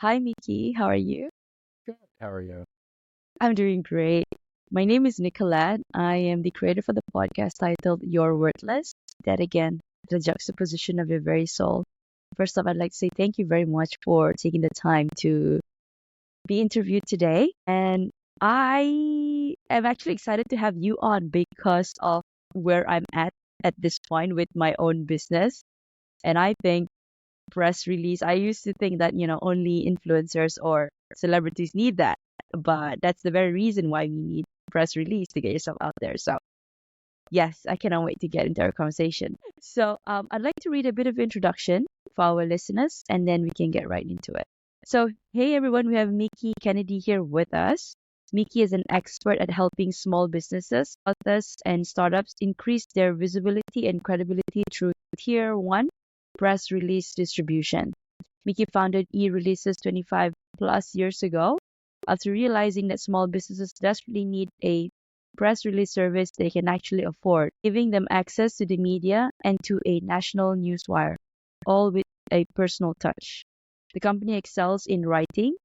Hi, Mickie. How are you? Good. How are you? I'm doing great. My name is Nicolette. I am the creator for the podcast titled You're Worthless. That again, the juxtaposition of your very soul. First off, I'd like to say thank you very much for taking the time to be interviewed today. And I am actually excited to have you on because of where I'm at this point with my own business. And I think press release. I used to think that, only influencers or celebrities need that. But that's the very reason why we need press release to get yourself out there. So, yes, I cannot wait to get into our conversation. So, I'd like to read a bit of introduction for our listeners and then we can get right into it. So, hey everyone, we have Mickie Kennedy here with us. Mickie is an expert at helping small businesses, authors, and startups increase their visibility and credibility through tier one press release distribution. Mickie founded eReleases 25 plus years ago after realizing that small businesses desperately need a press release service they can actually afford, giving them access to the media and to a national newswire, all with a personal touch. The company excels in writing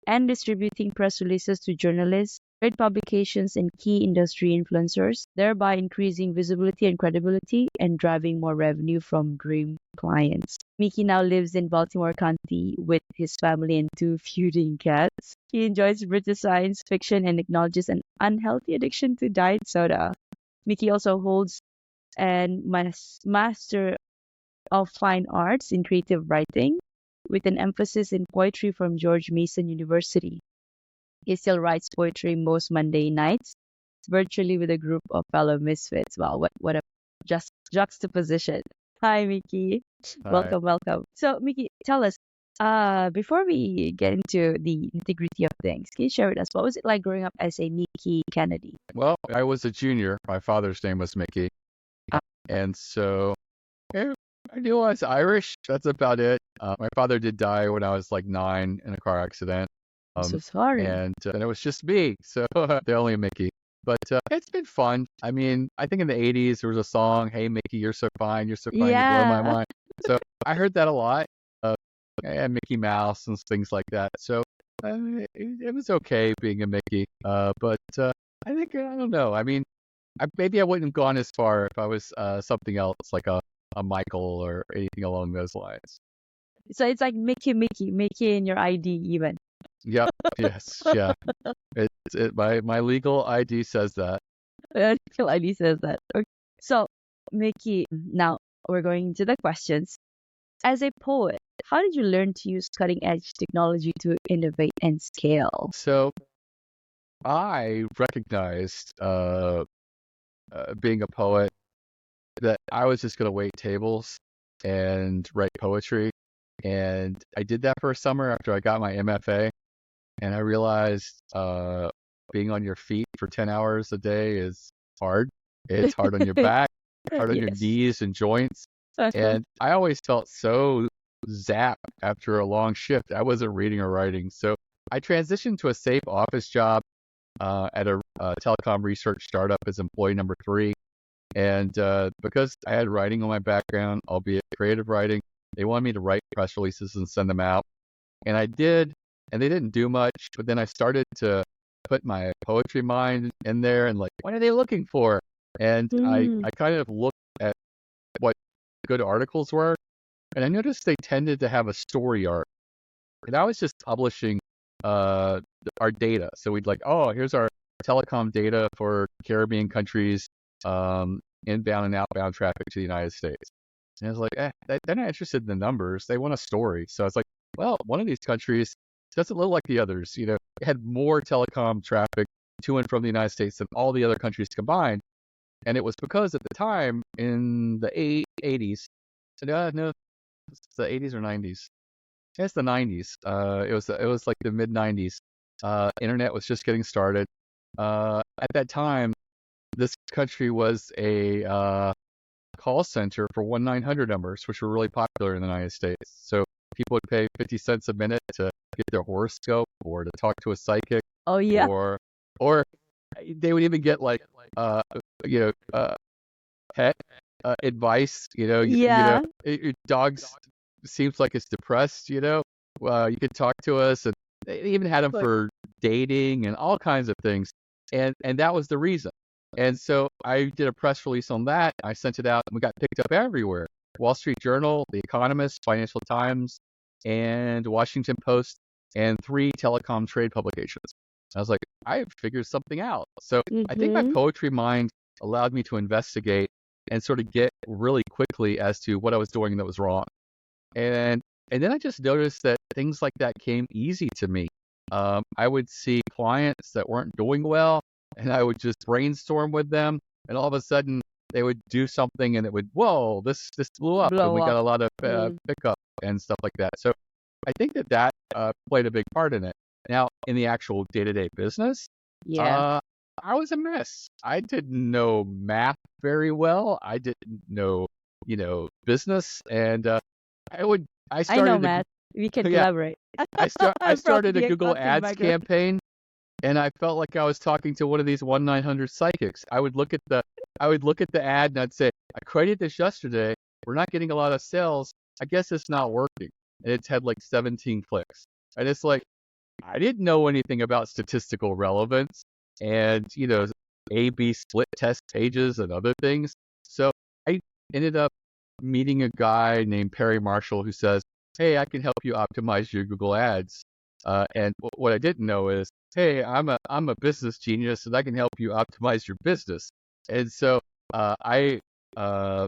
and distributing press releases to journalists, trade publications, and key industry influencers, thereby increasing visibility and credibility and driving more revenue from dream clients. Mickie now lives in Baltimore County with his family and two feuding cats. He enjoys British science fiction and acknowledges an unhealthy addiction to diet soda. Mickie also holds an Master of Fine Arts in Creative Writing with an emphasis in poetry from George Mason University. He still writes poetry most Monday nights, virtually with a group of fellow misfits. Wow, what a juxtaposition. Hi, Mickie. Hi. Welcome. So, Mickie, tell us, before we get into the nitty-gritty of things, can you share with us what was it like growing up as a Mickie Kennedy? Well, I was a junior. My father's name was Mickey. Ah, And so eh, I knew I was Irish. That's about it. My father did die when I was like 9 in a car accident. I'm so sorry. And it was just me. So the only Mickey. But it's been fun. I mean, I think in the 80s there was a song, "Hey Mickey, you're so fine, you blow my Yeah. mind." So I heard that a lot. Uh, and Mickey Mouse and things like that. So it was okay being a Mickey. But I think I don't know. I mean, maybe I wouldn't have gone as far if I was something else like a Michael or anything along those lines. So it's like Mickey in your ID even. Yep. Yes. Yeah. My legal ID says that. Until ID says that. Okay. So, Mickey, now we're going into the questions. As a poet, how did you learn to use cutting edge technology to innovate and scale? So I recognized, being a poet, that I was just going to wait tables and write poetry. And I did that for a summer after I got my MFA. And I realized being on your feet for 10 hours a day is hard. It's hard on your back, hard on your Yes. knees and joints. Uh-huh. And I always felt so zapped after a long shift. I wasn't reading or writing. So I transitioned to a safe office job at a telecom research startup as employee number 3. And because I had writing on my background, albeit creative writing, they wanted me to write press releases and send them out. And I did, and they didn't do much. But then I started to put my poetry mind in there and like, what are they looking for? And Mm, I kind of looked at what good articles were, and I noticed they tended to have a story arc. And I was just publishing our data. So we'd like, oh, here's our telecom data for Caribbean countries, inbound and outbound traffic to the United States. And I was like, they're not interested in the numbers. They want a story. So I was like, well, one of these countries doesn't look like the others. You know, it had more telecom traffic to and from the United States than all the other countries combined. And it was because at the time in the 80s, no, it's the 80s or 90s. It's the 90s. It was like the mid 90s. Internet was just getting started. At that time, this country was a call center for 1-900 numbers, which were really popular in the United States. So people would pay 50 cents a minute to get their horoscope or to talk to a psychic, oh, yeah. or they would even get like uh, you know pet advice. Yeah. Your dog seems like it's depressed. you could talk to us. And they even had them But for dating and all kinds of things. And that was the reason. And so I did a press release on that. I sent it out and we got picked up everywhere. Wall Street Journal, The Economist, Financial Times, and Washington Post, and 3 telecom trade publications. I was like, I have figured something out. So I think my mm-hmm. poetry mind allowed me to investigate and sort of get really quickly as to what I was doing that was wrong. And and then I just noticed that things like that came easy to me. I would see clients that weren't doing well, and I would just brainstorm with them, and all of a sudden they would do something, and it would, whoa, this blew up, and Blow we got up. a lot of Mm, pickup and stuff like that. So I think that played a big part in it. Now, in the actual day-to-day business, yeah. uh, I was a mess. I didn't know math very well. I didn't know, business, and I would I I know, started Matt. We can yeah, collaborate. I I'm from started a the Google accounting Ads background. campaign, and I felt like I was talking to one of these 1-900 psychics. I would look at the ad and I'd say, I created this yesterday. We're not getting a lot of sales. I guess it's not working. And it's had like 17 clicks. And it's like, I didn't know anything about statistical relevance and, A/B split test pages and other things. So I ended up meeting a guy named Perry Marshall who says, hey, I can help you optimize your Google Ads. And what I didn't know is, hey, I'm a business genius and I can help you optimize your business. And so I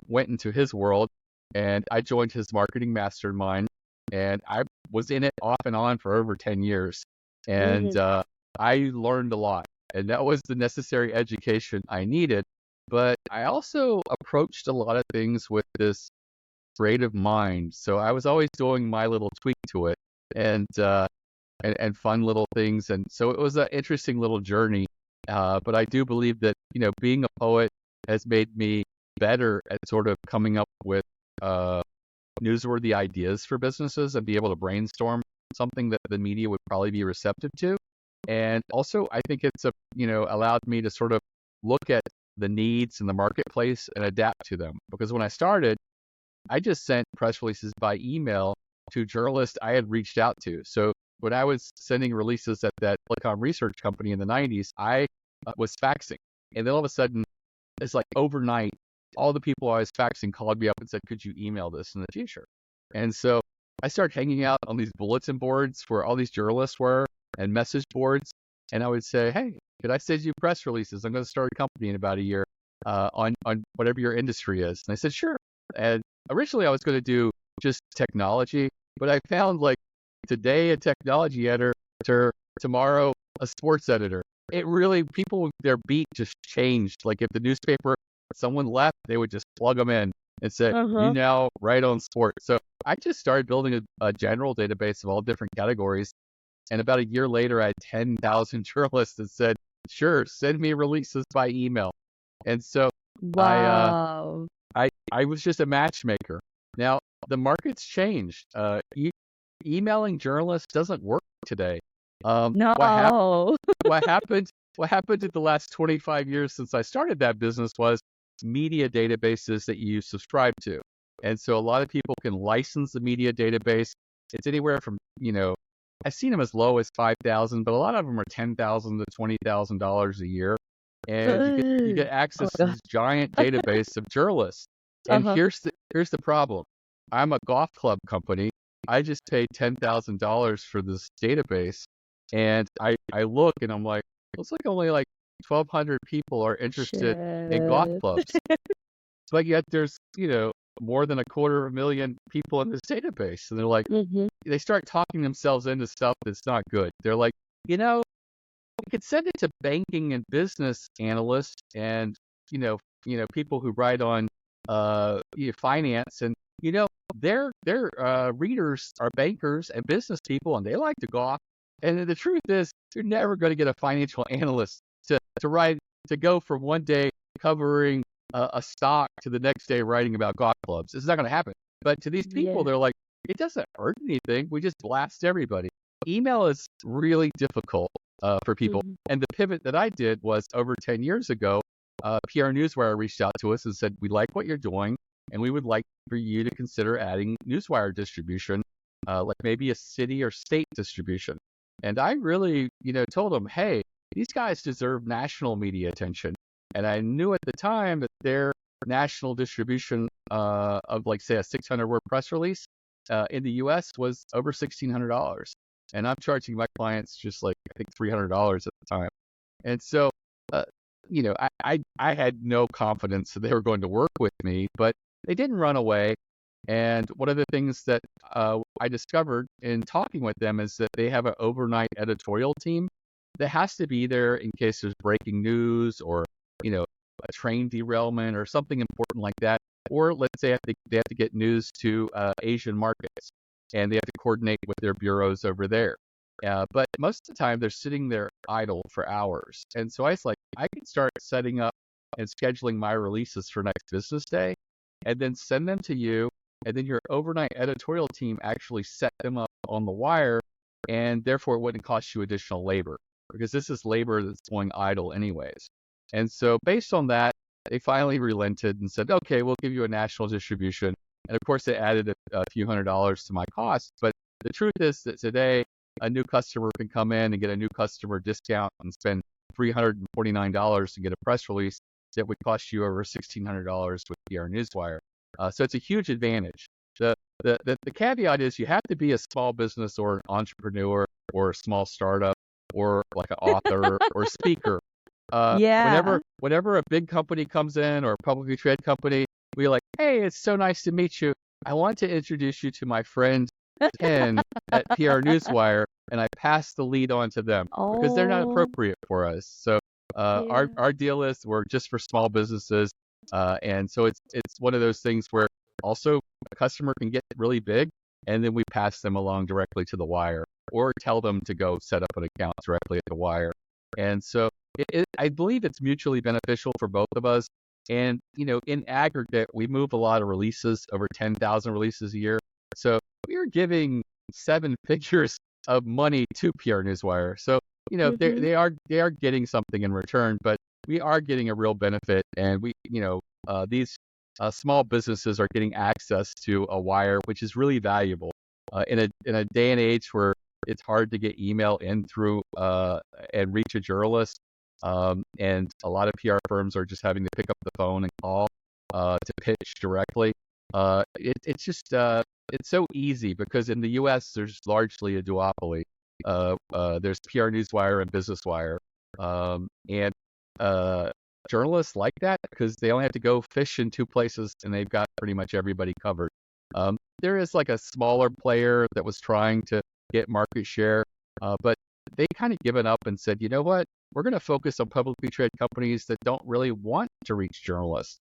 went into his world and I joined his marketing mastermind, and I was in it off and on for over 10 years. And Mm-hmm. I learned a lot, and that was the necessary education I needed. But I also approached a lot of things with this creative mind. So I was always doing my little tweak to it, and and fun little things. And so it was an interesting little journey. But I do believe that, being a poet has made me better at sort of coming up with newsworthy ideas for businesses and be able to brainstorm something that the media would probably be receptive to. And also, I think it's allowed me to sort of look at the needs in the marketplace and adapt to them. Because when I started, I just sent press releases by email to journalists I had reached out to. So when I was sending releases at that telecom research company in the 90s, I was faxing. And then all of a sudden, it's like overnight, all the people I was faxing called me up and said, could you email this in the future? And so I started hanging out on these bulletin boards where all these journalists were and message boards. And I would say, hey, could I send you press releases? I'm going to start a company in about a year on whatever your industry is. And I said, sure. And originally I was going to do just technology, but I found like today a technology editor, tomorrow a sports editor. It really, people, their beat just changed. Like if the newspaper, someone left, they would just plug them in and say, you Uh-huh. now write on sports. So I just started building a general database of all different categories. And about a year later, I had 10,000 journalists that said, sure, send me releases by email. And so I, Wow. I was just a matchmaker. Now, the market's changed. Emailing journalists doesn't work today. What happened? No. What happened? What happened in the last 25 years since I started that business was media databases that you subscribe to. And so a lot of people can license the media database. It's anywhere from, I've seen them as low as 5,000, but a lot of them are $10,000 to $20,000 a year. And you get Oh access to God. this giant database of journalists. And Uh-huh. here's the problem. I'm a golf club company. I just paid $10,000 for this database, and I look and I'm like, looks like only like 1,200 people are interested in golf Shit. clubs, but yet there's more than 250,000 people in this database, and they're like, Mm-hmm. they start talking themselves into stuff that's not good. They're like, we could send it to banking and business analysts and people who write on finance, and their readers are bankers and business people, and they like to golf. And the truth is, you're never going to get a financial analyst to write, to go from one day covering a stock to the next day writing about golf clubs. It's not going to happen. But to these people, Yeah. they're like, it doesn't hurt anything. We just blast everybody. Email is really difficult for people. Mm-hmm. And the pivot that I did was over 10 years ago, PR Newswire reached out to us and said, we like what you're doing, and we would like for you to consider adding Newswire distribution like maybe a city or state distribution. And I really, told them, hey, these guys deserve national media attention. And I knew at the time that their national distribution of, like, say, a 600-word press release in the U.S. was over $1,600. And I'm charging my clients just like, I think, $300 at the time. And so, uh, I had no confidence that they were going to work with me, but they didn't run away. And one of the things that I discovered in talking with them is that they have an overnight editorial team that has to be there in case there's breaking news or, a train derailment or something important like that. Or let's say they have to get news to Asian markets, and they have to coordinate with their bureaus over there. But most of the time, they're sitting there idle for hours. And so I was like, I can start setting up and scheduling my releases for next business day and then send them to you. And then your overnight editorial team actually set them up on the wire. And therefore, it wouldn't cost you additional labor because this is labor that's going idle anyways. And so based on that, they finally relented and said, okay, we'll give you a national distribution. And of course, they added a few $100s to my costs. But the truth is that today, a new customer can come in and get a new customer discount and spend $349 to get a press release that would cost you over $1,600 with PR Newswire. So it's a huge advantage. The caveat is you have to be a small business or an entrepreneur or a small startup or like an author or speaker. Yeah. Whenever a big company comes in or a publicly traded company, we're like, hey, it's so nice to meet you. I want to introduce you to my friend Ken at PR Newswire, and I pass the lead on to them because they're not Oh, appropriate for us. So yeah. our deal is we're just for small businesses, and so it's one of those things where also a customer can get really big, and then we pass them along directly to the wire or tell them to go set up an account directly at the wire. And so I believe it's mutually beneficial for both of us. And, in aggregate, we move a lot of releases, over 10,000 releases a year. So we're giving 7 figures of money to PR Newswire. So, Mm-hmm. they are getting something in return, but we are getting a real benefit. And these small businesses are getting access to a wire, which is really valuable in a day and age where it's hard to get email in through and reach a journalist. And a lot of PR firms are just having to pick up the phone and call to pitch directly. It's just it's so easy because in the U.S. there's largely a duopoly. There's PR Newswire and Business Wire, and journalists like that because they only have to go fish in 2 places and they've got pretty much everybody covered. There is like a smaller player that was trying to get market share, but they kind of given up and said, you know what? We're going to focus on publicly traded companies that don't really want to reach journalists.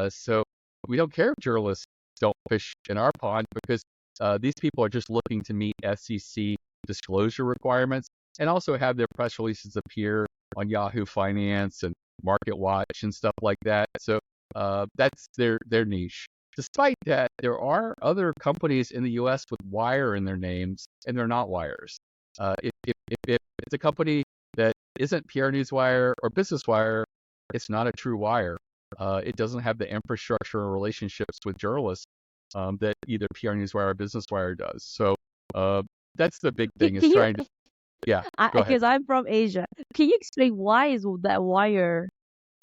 So we don't care if journalists don't fish in our pond because these people are just looking to meet SEC disclosure requirements and also have their press releases appear on Yahoo Finance and Market Watch and stuff like that. So that's their niche. Despite that, there are other companies in the U.S. with wire in their names, and they're not wires. If it's a company that isn't PR Newswire or Business Wire, it's not a true wire. It doesn't have the infrastructure or relationships with journalists that either PR Newswire or Business Wire does. So that's the big thing is Can you, trying to, yeah, go ahead. because I'm from Asia, can you explain why is that wire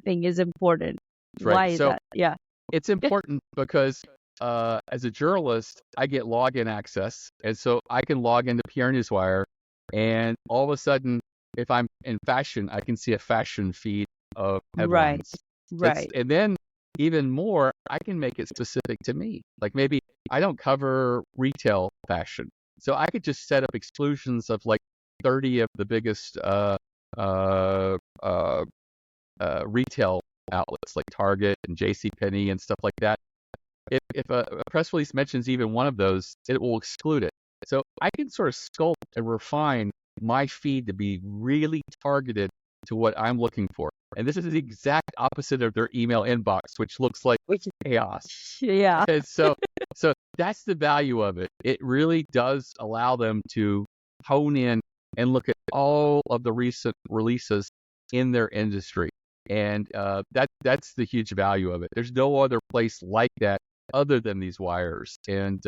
thing is important? That's right. Why is So that? Yeah. it's important because as a journalist, I get login access. And so I can log into PR Newswire, and all of a sudden, if I'm in fashion, I can see a fashion feed of Right. headlines. Right. And then even more, I can make it specific to me. Like maybe I don't cover retail fashion. So I could just set up exclusions of like 30 of the biggest uh, retail outlets like Target and JCPenney and stuff like that. If a press release mentions even one of those, it will exclude it. So I can sort of sculpt and refine my feed to be really targeted to what I'm looking for. And this is the exact opposite of their email inbox, which looks like Which is, chaos. yeah. And so that's the value of it. It really does allow them to hone in and look at all of the recent releases in their industry. And that's the huge value of it. There's no other place like that other than these wires. And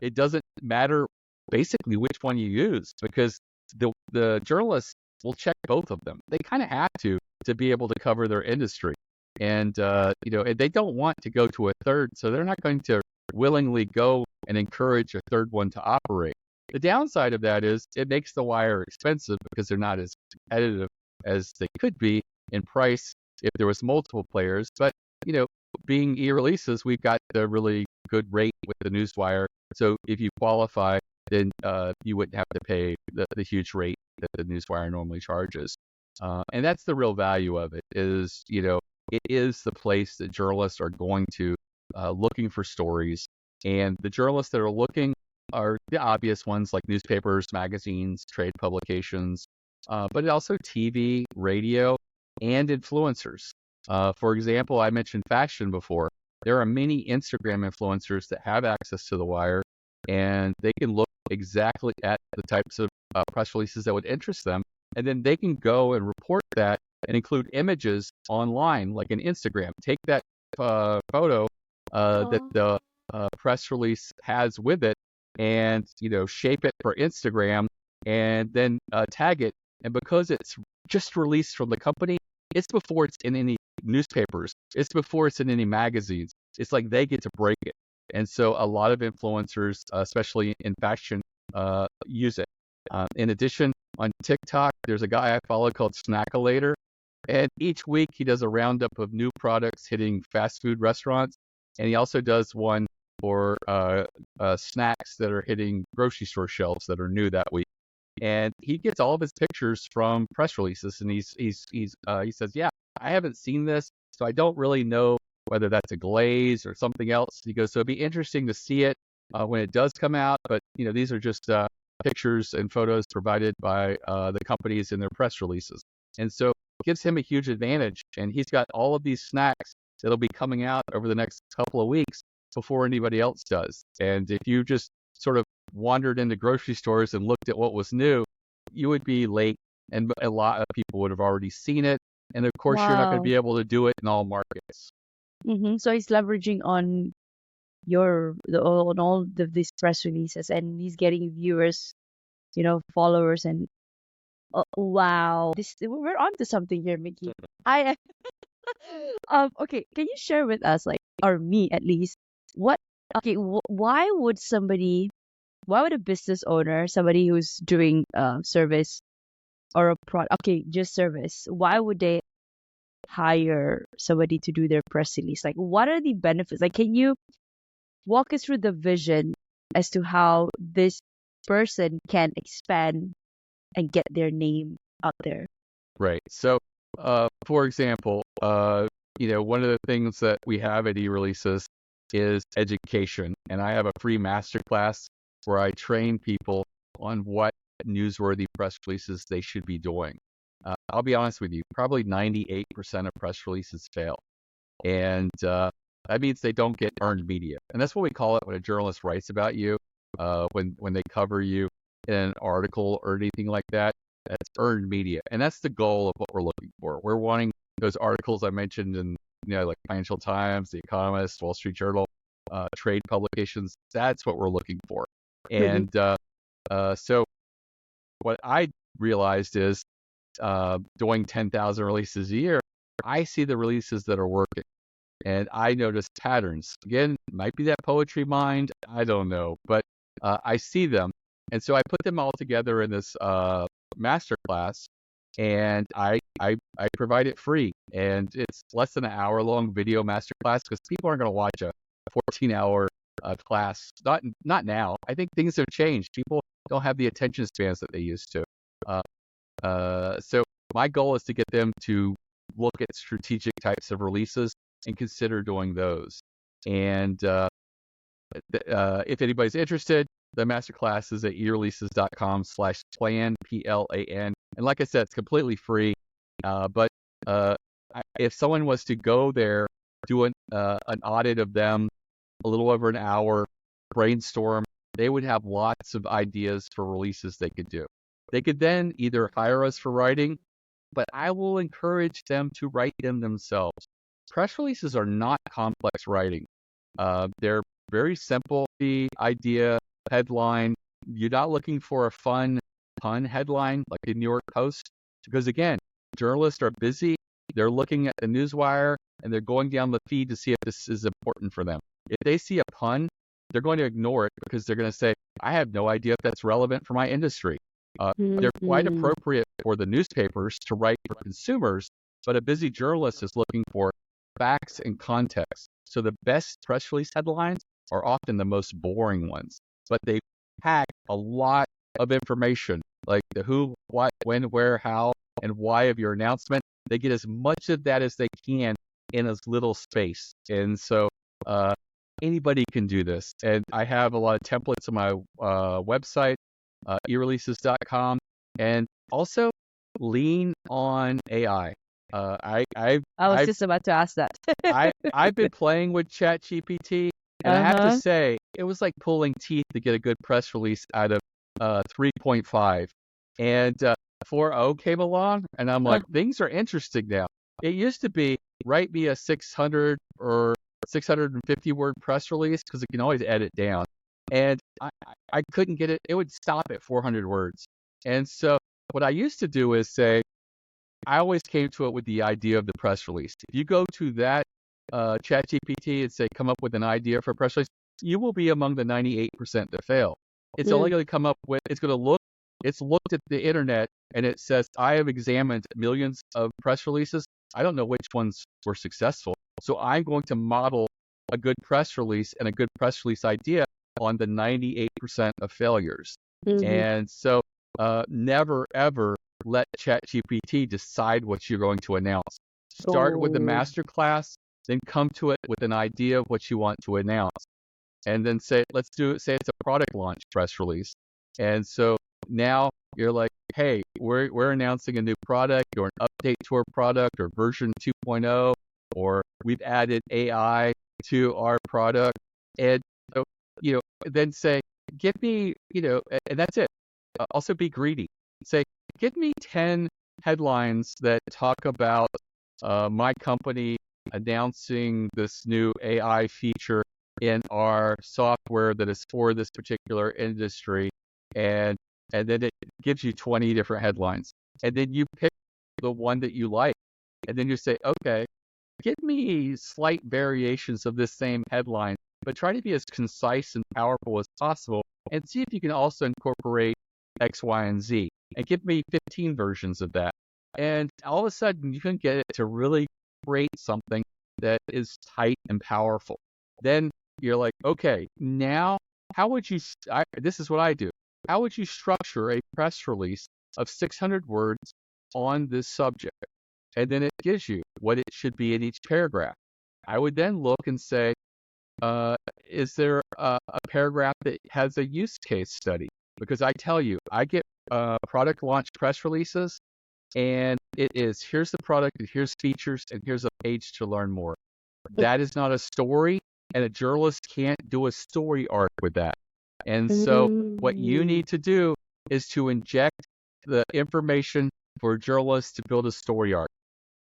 it doesn't matter basically which one you use, because the journalists will check both of them. They kind of have to be able to cover their industry. And, and they don't want to go to a third, so they're not going to willingly go and encourage a third one to operate. The downside of that is it makes the wire expensive because they're not as competitive as they could be in price if there was multiple players. But, being eReleases, we've got the really good rate with the newswire. So if you qualify, then you wouldn't have to pay the huge rate that the newswire normally charges. And that's the real value of it is, it is the place that journalists are going to looking for stories. And the journalists that are looking are the obvious ones like newspapers, magazines, trade publications, but also TV, radio, and influencers. For example, I mentioned fashion before. There are many Instagram influencers that have access to the wire, and they can look exactly at the types of press releases that would interest them. And then they can go and report that and include images online, like in Instagram. Take that photo that the press release has with it and, shape it for Instagram and then tag it. And because it's just released from the company, it's before it's in any newspapers. It's before it's in any magazines. It's like they get to break it. And so a lot of influencers, especially in fashion, use it. In addition, on TikTok, there's a guy I follow called Snackalator. And each week he does a roundup of new products hitting fast food restaurants. And he also does one for snacks that are hitting grocery store shelves that are new that week. And he gets all of his pictures from press releases. And he says, yeah, I haven't seen this, so I don't really know whether that's a glaze or something else. He goes, so it'd be interesting to see it when it does come out. But, these are just pictures and photos provided by the companies in their press releases. And so it gives him a huge advantage. And he's got all of these snacks that'll be coming out over the next couple of weeks before anybody else does. And if you just sort of wandered into grocery stores and looked at what was new, you would be late. And a lot of people would have already seen it. And of course, you're not going to be able to do it in all markets. So he's leveraging on on all of these press releases, and he's getting viewers, followers, and wow, we're onto something here, Mickie. I okay, can you share with us, like, or me at least, what? Okay, why would a business owner, somebody who's doing service or a product, okay, just service, why would they hire somebody to do their press release? Like, what are the benefits? Like, can you walk us through the vision as to how this person can expand and get their name out there? Right. So, for example, one of the things that we have at eReleases is education. And I have a free masterclass where I train people on what newsworthy press releases they should be doing. I'll be honest with you, probably 98% of press releases fail. And that means they don't get earned media. And that's what we call it when a journalist writes about you, when they cover you in an article or anything like that. That's earned media. And that's the goal of what we're looking for. We're wanting those articles I mentioned in, like Financial Times, The Economist, Wall Street Journal, trade publications. That's what we're looking for. And so what I realized is doing 10,000 releases a year, I see the releases that are working. And I notice patterns. Again, it might be that poetry mind. I don't know. But I see them. And so I put them all together in this masterclass, and I provide it free. And it's less than an hour-long video masterclass because people aren't going to watch a 14-hour class. Not now. I think things have changed. People don't have the attention spans that they used to. So my goal is to get them to look at strategic types of releases and consider doing those. And if anybody's interested, the masterclass is at eReleases.com/plan, PLAN. And like I said, it's completely free. But if someone was to go there, do an audit of them, a little over an hour, brainstorm, they would have lots of ideas for releases they could do. They could then either hire us for writing, but I will encourage them to write them themselves. Press releases are not complex writing. They're very simple. The idea, headline, You're not looking for a fun headline like the New York Post, because again, journalists are busy. They're looking at the newswire and they're going down the feed to see if this is important for them. If they see a pun, they're going to ignore it because they're going to say, I have no idea if that's relevant for my industry. They're quite Mm-hmm. appropriate for the newspapers to write for consumers, but a busy journalist is looking for facts and context. So the best press release headlines are often the most boring ones, but they pack a lot of information, like the who, what, when, where, how, and why of your announcement. They get as much of that as they can in as little space. And so anybody can do this. And I have a lot of templates on my website, eReleases.com, and also lean on AI. I was I've just about to ask that. I've been playing with ChatGPT, and I have to Uh-huh. say it was like pulling teeth to get a good press release out of 3.5. And 4.0 came along, and I'm Uh, like, things are interesting now. It used to be write me a 600 or 650 word press release because it can always edit down, and I couldn't get it. It would stop at 400 words. And so what I used to do is say, I always came to it with the idea of the press release. If you go to that ChatGPT and say, come up with an idea for a press release, you will be among the 98% that fail. It's only mm, going to come up with, it's looked at the internet and it says, I have examined millions of press releases. I don't know which ones were successful. So I'm going to model a good press release and a good press release idea on the 98% of failures. mhm. And so never, ever let ChatGPT decide what you're going to announce. Start with the Oh. master class, then come to it with an idea of what you want to announce. And then say, say it's a product launch press release. And so now you're like, hey, we're announcing a new product or an update to our product or version 2.0, or we've added AI to our product. And, so, then say, give me, and that's it. Also be greedy. Say, give me 10 headlines that talk about my company announcing this new AI feature in our software that is for this particular industry, and then it gives you 20 different headlines, and then you pick the one that you like, and then you say, okay, give me slight variations of this same headline, but try to be as concise and powerful as possible, and see if you can also incorporate X, Y, and Z, and give me 15 versions of that. And all of a sudden, you can get it to really create something that is tight and powerful. Then you're like, okay, now how would you, this is what I do. How would you structure a press release of 600 words on this subject? And then it gives you what it should be in each paragraph. I would then look and say, is there a paragraph that has a use case study? Because I tell you, I get product launch press releases, and it is, here's the product, and here's features, and here's a page to learn more. That is not a story, and a journalist can't do a story arc with that. And so what you Mm. need to do is to inject the information for a journalist to build a story arc.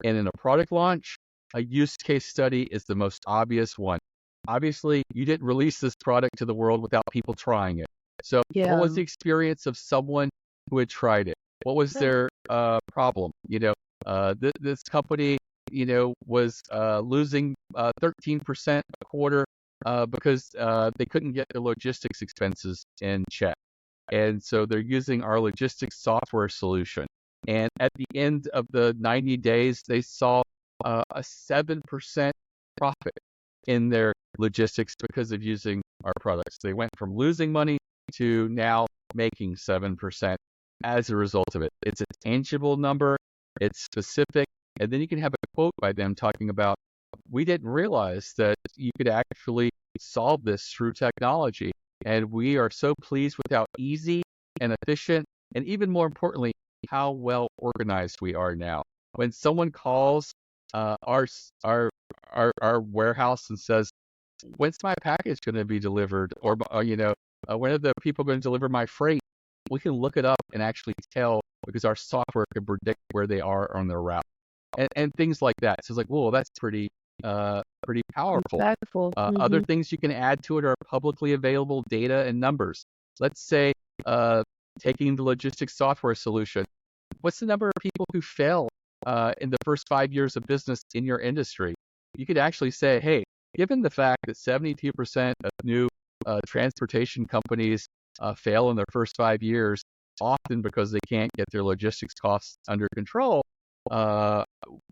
And in a product launch, a use case study is the most obvious one. Obviously, you didn't release this product to the world without people trying it. So what was Yeah. the experience of someone who had tried it? What was their problem? This company, was losing 13% a quarter because they couldn't get their logistics expenses in check. And so they're using our logistics software solution. And at the end of the 90 days, they saw a 7% profit in their logistics because of using our products. They went from losing money to now making 7% as a result of it. It's a tangible number, it's specific, and then you can have a quote by them talking about, we didn't realize that you could actually solve this through technology. And we are so pleased with how easy and efficient, and even more importantly, how well organized we are now. When someone calls our warehouse and says, "When's my package going to be delivered?" or "When are the people going to deliver my freight?" We can look it up and actually tell because our software can predict where they are on their route, and things like that. So it's like, whoa, that's pretty powerful. Impactful. Other Mm-hmm. things you can add to it are publicly available data and numbers. Let's say taking the logistics software solution. What's the number of people who fail in the first 5 years of business in your industry? You could actually say, hey, given the fact that 72% of new transportation companies fail in their first 5 years, often because they can't get their logistics costs under control,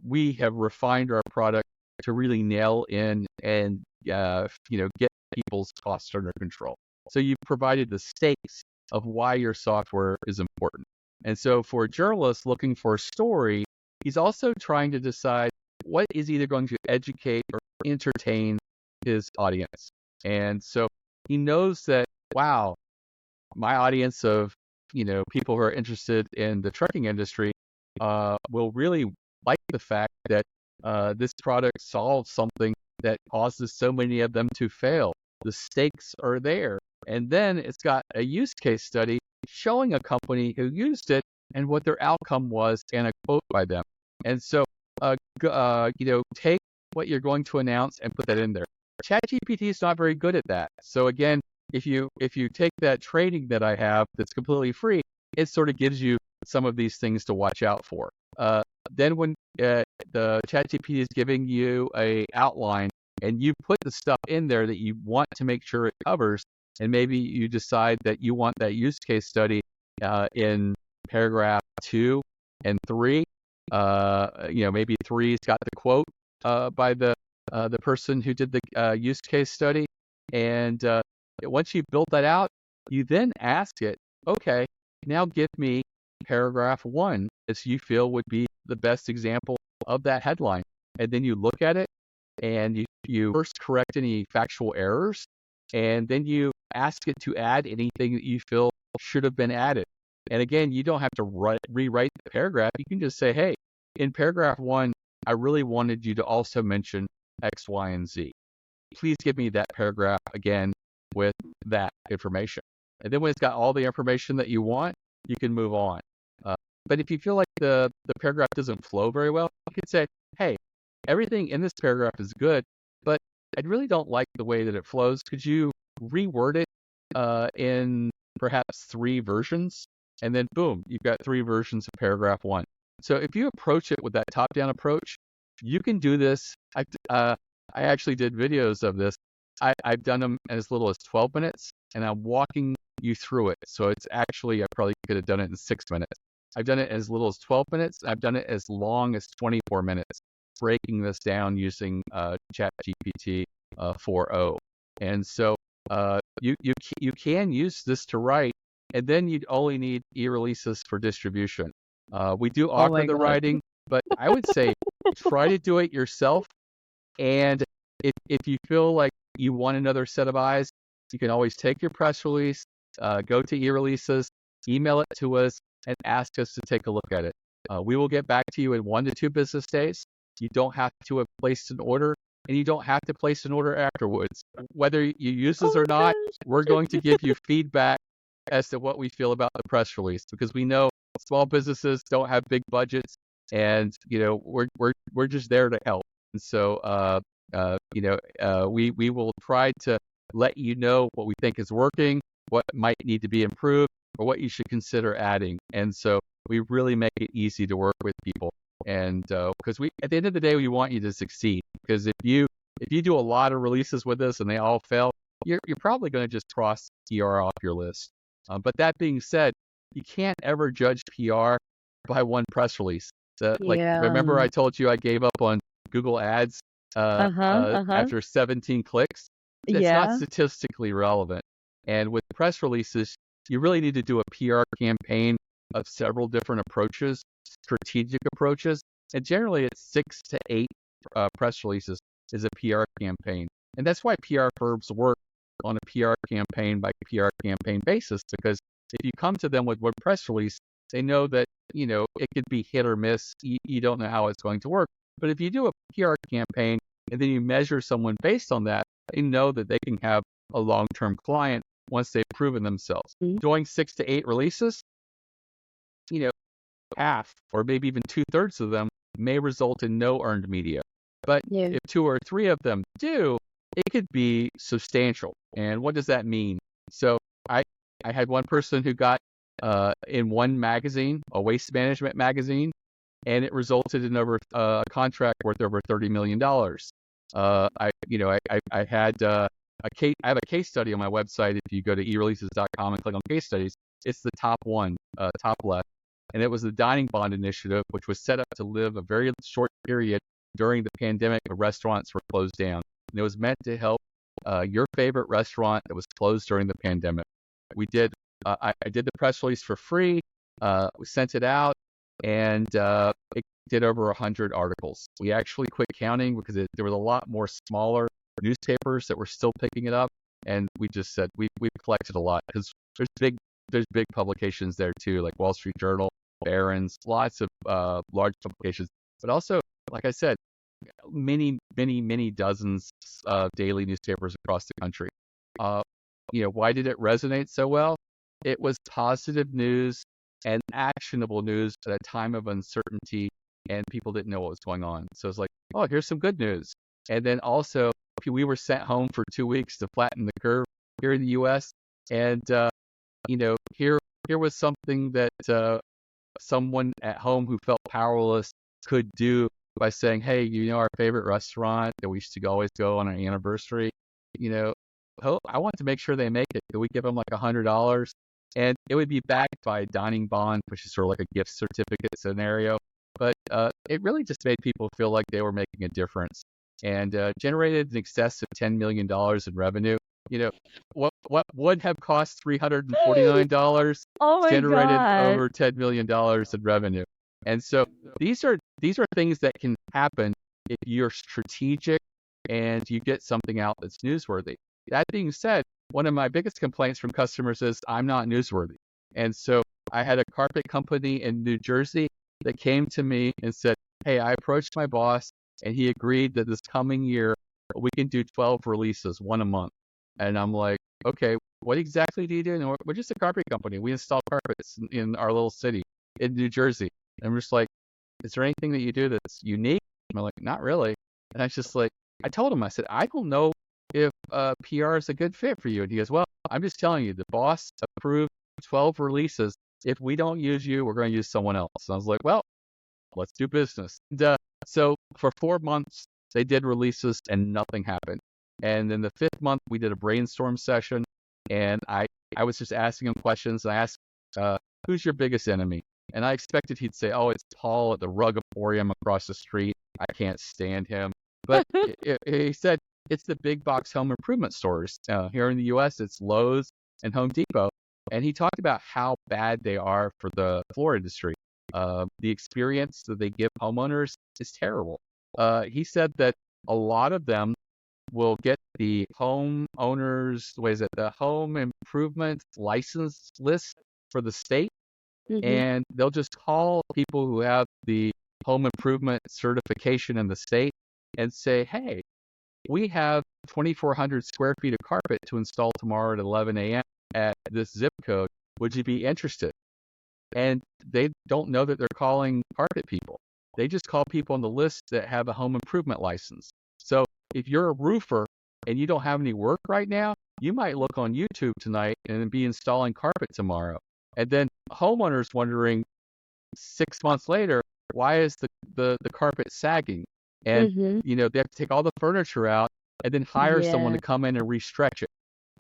we have refined our product to really nail in and get people's costs under control. So you've provided the stakes of why your software is important. And so for a journalist looking for a story, he's also trying to decide what is either going to educate or entertain his audience. And so he knows that, wow, my audience of people who are interested in the trucking industry will really like the fact that this product solves something that causes so many of them to fail. The stakes are there. And then it's got a use case study showing a company who used it and what their outcome was and a quote by them. And so, take what you're going to announce and put that in there. ChatGPT is not very good at that. So again, if you take that training that I have that's completely free, it sort of gives you some of these things to watch out for. Then when the ChatGPT is giving you a outline and you put the stuff in there that you want to make sure it covers, and maybe you decide that you want that use case study in paragraph 2 and 3. Maybe 3's got the quote by the person who did the use case study. And once you've built that out, you then ask it, okay, now give me paragraph 1 as you feel would be the best example of that headline. And then you look at it and you first correct any factual errors, and then you ask it to add anything that you feel should have been added. And again, you don't have to rewrite the paragraph. You can just say, hey, in paragraph 1, I really wanted you to also mention X, Y, and Z. Please give me that paragraph again with that information. And then when it's got all the information that you want, you can move on. But if you feel like the paragraph doesn't flow very well, you could say, hey, everything in this paragraph is good, but I really don't like the way that it flows. Could you reword it in perhaps 3 versions? And then boom, you've got 3 versions of paragraph 1. So if you approach it with that top-down approach, you can do this. I actually did videos of this. I've done them as little as 12 minutes, and I'm walking you through it. So it's actually, I probably could have done it in 6 minutes. I've done it as little as 12 minutes. I've done it as long as 24 minutes, breaking this down using ChatGPT 4.0. And so you can use this to write, and then you'd only need eReleases for distribution. We do offer the writing, but I would say try to do it yourself. And if you feel like you want another set of eyes, you can always take your press release, go to eReleases, email it to us, and ask us to take a look at it. We will get back to you in 1 to 2 business days. You don't have to have placed an order, and you don't have to place an order afterwards. Whether you use this or not, we're going to give you feedback as to what we feel about the press release, because we know small businesses don't have big budgets, and we're just there to help. And so we will try to let you know what we think is working, what might need to be improved, or what you should consider adding. And so we really make it easy to work with people. And because at the end of the day, we want you to succeed. Because if you do a lot of releases with us and they all fail, you're probably going to just cross PR off your list. But that being said, you can't ever judge PR by one press release. Remember I told you I gave up on Google Ads after 17 clicks? It's not statistically relevant. And with press releases, you really need to do a PR campaign of several different approaches, strategic approaches. And generally, it's 6 to 8 press releases is a PR campaign. And that's why PR firms work on a PR campaign by PR campaign basis, because if you come to them with one press release, they know that, it could be hit or miss. You don't know how it's going to work. But if you do a PR campaign and then you measure someone based on that, they know that they can have a long-term client once they've proven themselves. Doing 6 to 8 releases, half or maybe even 2/3 of them may result in no earned media. But if 2 or 3 of them do, it could be substantial. And what does that mean? So had one person who got in one magazine, a waste management magazine, and it resulted in over a contract worth over $30 million. I had I have a case study on my website. If you go to eReleases.com and click on case studies, it's the top one, top left. And it was the Dining Bond Initiative, which was set up to live a very short period during the pandemic when restaurants were closed down. And it was meant to help your favorite restaurant that was closed during the pandemic. I did the press release for free. We sent it out, and it did over 100 articles. We actually quit counting because there was a lot more smaller newspapers that were still picking it up, and we just said we've collected a lot because there's big publications there too, like Wall Street Journal, Barron's, lots of large publications, but also, like I said, many dozens of daily newspapers across the country. Why did it resonate so well? It was positive news and actionable news at a time of uncertainty, and people didn't know what was going on. So it's like, oh, here's some good news. And then also, we were sent home for 2 weeks to flatten the curve here in the U.S. And here was something that someone at home who felt powerless could do by saying, hey, our favorite restaurant that we used to always go on our anniversary, I want to make sure they make it. Could we give them like $100? And it would be backed by a dining bond, which is sort of like a gift certificate scenario. But it really just made people feel like they were making a difference, and generated in excess of $10 million in revenue. What would have cost $349 Oh my generated God. over $10 million in revenue. And so these are things that can happen if you're strategic and you get something out that's newsworthy. That being said, one of my biggest complaints from customers is I'm not newsworthy. And so I had a carpet company in New Jersey that came to me and said, hey, I approached my boss and he agreed that this coming year we can do 12 releases, one a month. And I'm like, okay, what exactly do you do? And we're just a carpet company. We install carpets in our little city in New Jersey. And we're just like, is there anything that you do that's unique? And I'm like, not really. And I just like, I told him, I said, I don't know if PR is a good fit for you. And he goes, well, I'm just telling you, the boss approved 12 releases. If we don't use you, we're going to use someone else. And I was like, well, let's do business. And, so for 4 months, they did releases and nothing happened. And then the 5th month, we did a brainstorm session, and I was just asking him questions. I asked, who's your biggest enemy? And I expected he'd say, oh, it's Paul at the Rug Emporium across the street. I can't stand him. But he said, it's the big box home improvement stores. Here in the U.S., it's Lowe's and Home Depot. And he talked about how bad they are for the floor industry. The experience that they give homeowners is terrible. He said that a lot of them will get the homeowners, the home improvement license list for the state, and they'll just call people who have the home improvement certification in the state and say, hey, we have 2,400 square feet of carpet to install tomorrow at 11 a.m. at this zip code. Would you be interested? And they don't know that they're calling carpet people. They just call people on the list that have a home improvement license. So if you're a roofer and you don't have any work right now, you might look on YouTube tonight and be installing carpet tomorrow. And then homeowners wondering 6 months later, why is the carpet sagging? And, they have to take all the furniture out and then hire someone to come in and re-stretch it.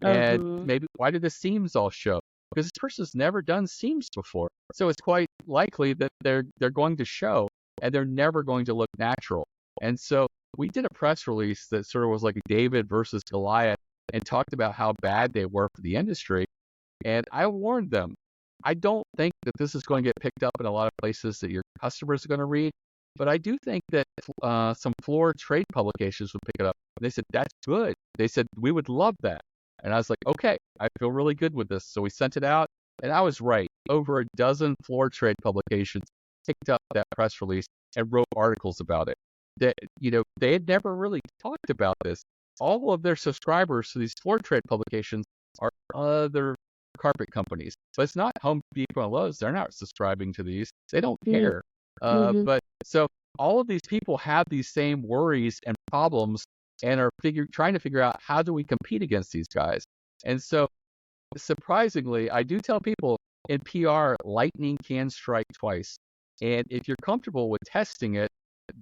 And maybe, why do the seams all show? Because this person's never done seams before. So it's quite likely that they're going to show and they're never going to look natural. And so we did a press release that sort of was like David versus Goliath and talked about how bad they were for the industry. And I warned them, I don't think that this is going to get picked up in a lot of places that your customers are going to read, but I do think that some floor trade publications would pick it up. And they said, that's good. They said, we would love that. And I was like, okay, I feel really good with this. So we sent it out, and I was right. Over a dozen floor trade publications picked up that press release and wrote articles about it. That, they had never really talked about this. All of their subscribers to these floor trade publications are other carpet companies. But it's not Home Depot and Lowe's. They're not subscribing to these. They don't care. But so all of these people have these same worries and problems and are trying to figure out, how do we compete against these guys? And so surprisingly, I do tell people in PR, lightning can strike twice. And if you're comfortable with testing it,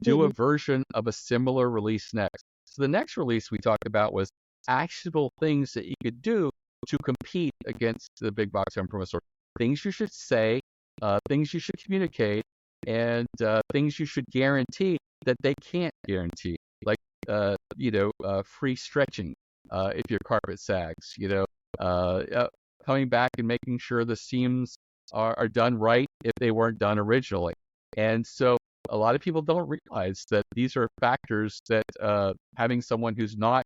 do a Mhm. version of a similar release next. So the next release we talked about was actionable things that you could do to compete against the big box on-premise store. Things you should say, things you should communicate, and things you should guarantee that they can't guarantee, like free stretching if your carpet sags. Coming back and making sure the seams are done right if they weren't done originally. And so a lot of people don't realize that these are factors that having someone who's not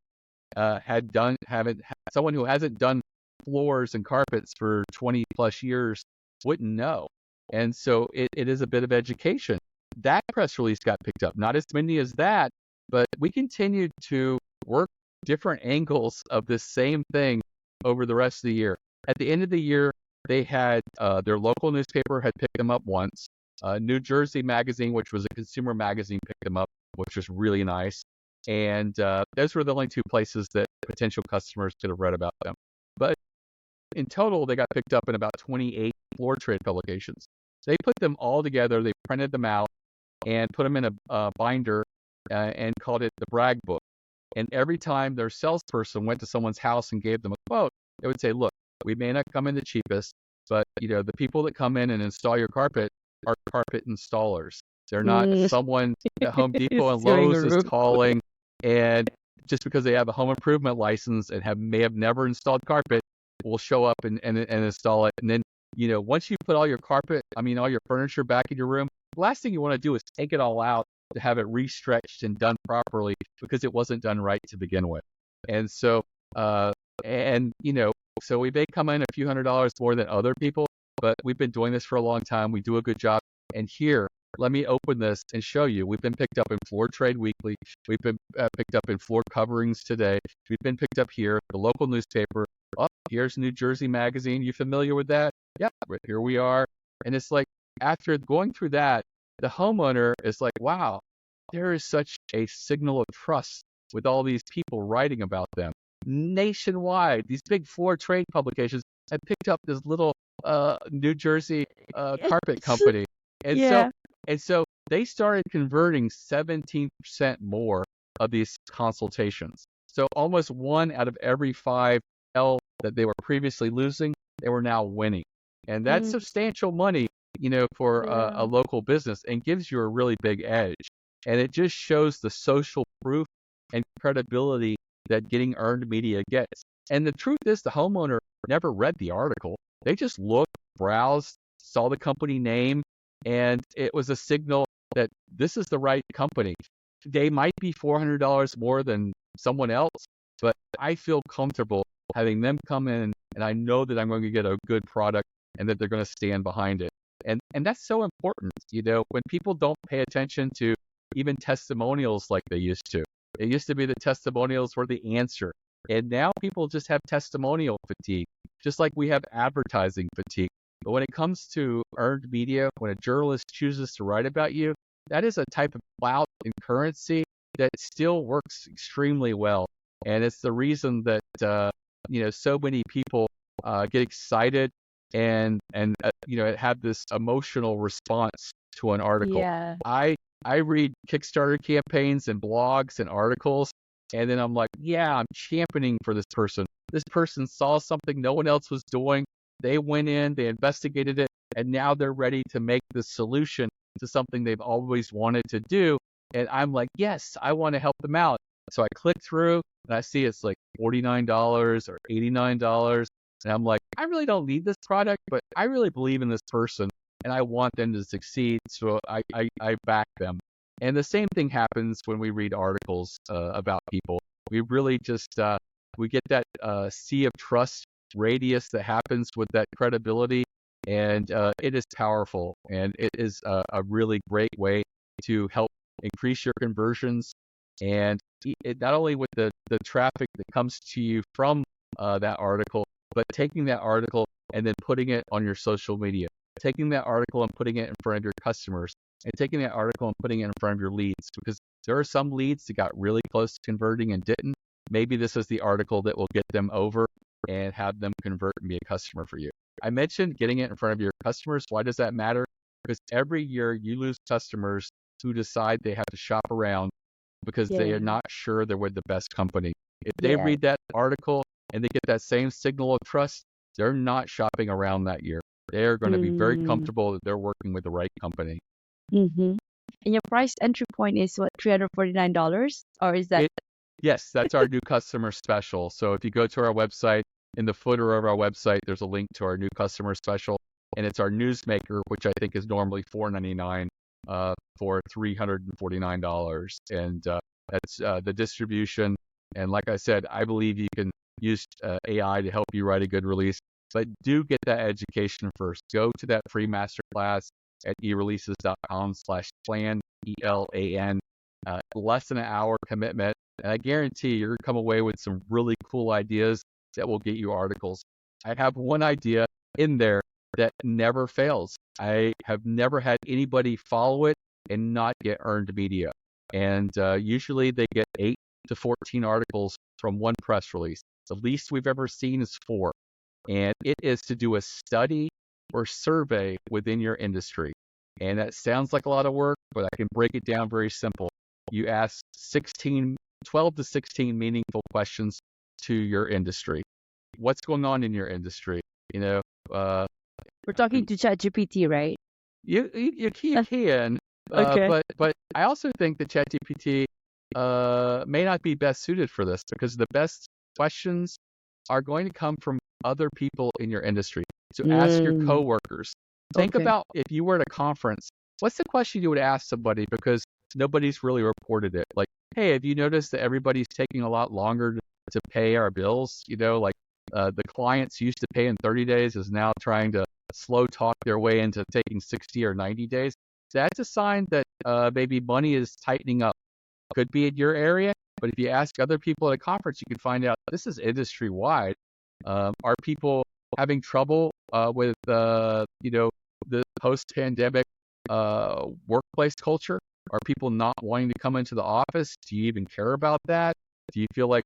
someone who hasn't done floors and carpets for 20 plus years wouldn't know. And so it is a bit of education. That press release got picked up. Not as many as that, but we continued to work different angles of this same thing over the rest of the year. At the end of the year, they had their local newspaper had picked them up once. New Jersey Magazine, which was a consumer magazine, picked them up, which was really nice. And those were the only two places that potential customers could have read about them. But in total, they got picked up in about 28 floor trade publications. They put them all together, they printed them out, and put them in a binder and called it the brag book. And every time their salesperson went to someone's house and gave them a quote, they would say, look, we may not come in the cheapest, but the people that come in and install your carpet are carpet installers. They're not Mm. someone that Home Depot and Doing a Lowe's is roof. calling, and just because they have a home improvement license and may have never installed carpet, will show up and install it. And then, once you put all your all your furniture back in your room, the last thing you want to do is take it all out to have it restretched and done properly because it wasn't done right to begin with. And so, so we may come in a few $100s more than other people, but we've been doing this for a long time. We do a good job. And here, let me open this and show you. We've been picked up in Floor Trade Weekly. We've been picked up in Floor Coverings Today. We've been picked up here, the local newspaper. Oh, here's New Jersey Magazine. You familiar with that? Yeah, right here we are. And it's like, after going through that, the homeowner is like, wow, there is such a signal of trust with all these people writing about them. Nationwide, these big floor trade publications have picked up this little New Jersey carpet company. And Yeah. so they started converting 17% more of these consultations. So almost 1 out of every 5 L that they were previously losing, they were now winning. And that's Mm, substantial money, for yeah. a local business, and gives you a really big edge. And it just shows the social proof and credibility that getting earned media gets. And the truth is, the homeowner never read the article. They just looked, browsed, saw the company name, and it was a signal that this is the right company. They might be $400 more than someone else, but I feel comfortable having them come in, and I know that I'm going to get a good product and that they're going to stand behind it. And that's so important, when people don't pay attention to even testimonials like they used to. It used to be the testimonials were the answer. And now people just have testimonial fatigue, just like we have advertising fatigue. But when it comes to earned media, when a journalist chooses to write about you, that is a type of clout and currency that still works extremely well. And it's the reason that, so many people get excited and have this emotional response to an article. Yeah. I read Kickstarter campaigns and blogs and articles, and then I'm like, yeah, I'm championing for this person. This person saw something no one else was doing. They went in, they investigated it, and now they're ready to make the solution to something they've always wanted to do. And I'm like, yes, I want to help them out. So I click through and I see it's like $49 or $89. And I'm like, I really don't need this product, but I really believe in this person and I want them to succeed. So I back them. And the same thing happens when we read articles about people. We really just, we get that sea of trust radius that happens with that credibility. And it is powerful. And it is a really great way to help increase your conversions. And not only with the traffic that comes to you from that article, but taking that article and then putting it on your social media, taking that article and putting it in front of your customers, and taking that article and putting it in front of your leads, because there are some leads that got really close to converting and didn't. Maybe this is the article that will get them over. and have them convert and be a customer for you. I mentioned getting it in front of your customers. Why does that matter? Because every year you lose customers who decide they have to shop around because they are Yeah. not sure they're with the best company. If they Yeah. read that article and they get that same signal of trust, they're not shopping around that year. They're going to be very Mm. comfortable that they're working with the right company. Mm-hmm. And your price entry point is what, $349? Or is that Yes, that's our new customer special. So if you go to our website, in the footer of our website, there's a link to our new customer special, and it's our Newsmaker, which I think is normally $499 for $349, and that's the distribution. And like I said, I believe you can use AI to help you write a good release, but do get that education first. Go to that free masterclass at eReleases.com/plan, ELAN. Less than an hour commitment. And I guarantee you're going to come away with some really cool ideas that will get you articles. I have one idea in there that never fails. I have never had anybody follow it and not get earned media. And usually they get 8 to 14 articles from one press release. The least we've ever seen is 4. And it is to do a study or survey within your industry. And that sounds like a lot of work, but I can break it down very simple. You ask 12 to 16 meaningful questions to your industry. What's going on in your industry? we're talking to ChatGPT, right? You can, Okay. but I also think that ChatGPT may not be best suited for this because the best questions are going to come from other people in your industry. So ask your Mm, coworkers. Think okay. about if you were at a conference, what's the question you would ask somebody because nobody's really reported it? Like, hey, have you noticed that everybody's taking a lot longer to pay our bills? The clients used to pay in 30 days is now trying to slow talk their way into taking 60 or 90 days. That's a sign that maybe money is tightening up. Could be in your area, but if you ask other people at a conference, you can find out this is industry wide. Are people having trouble with the post-pandemic workplace culture? Are people not wanting to come into the office? Do you even care about that? Do you feel like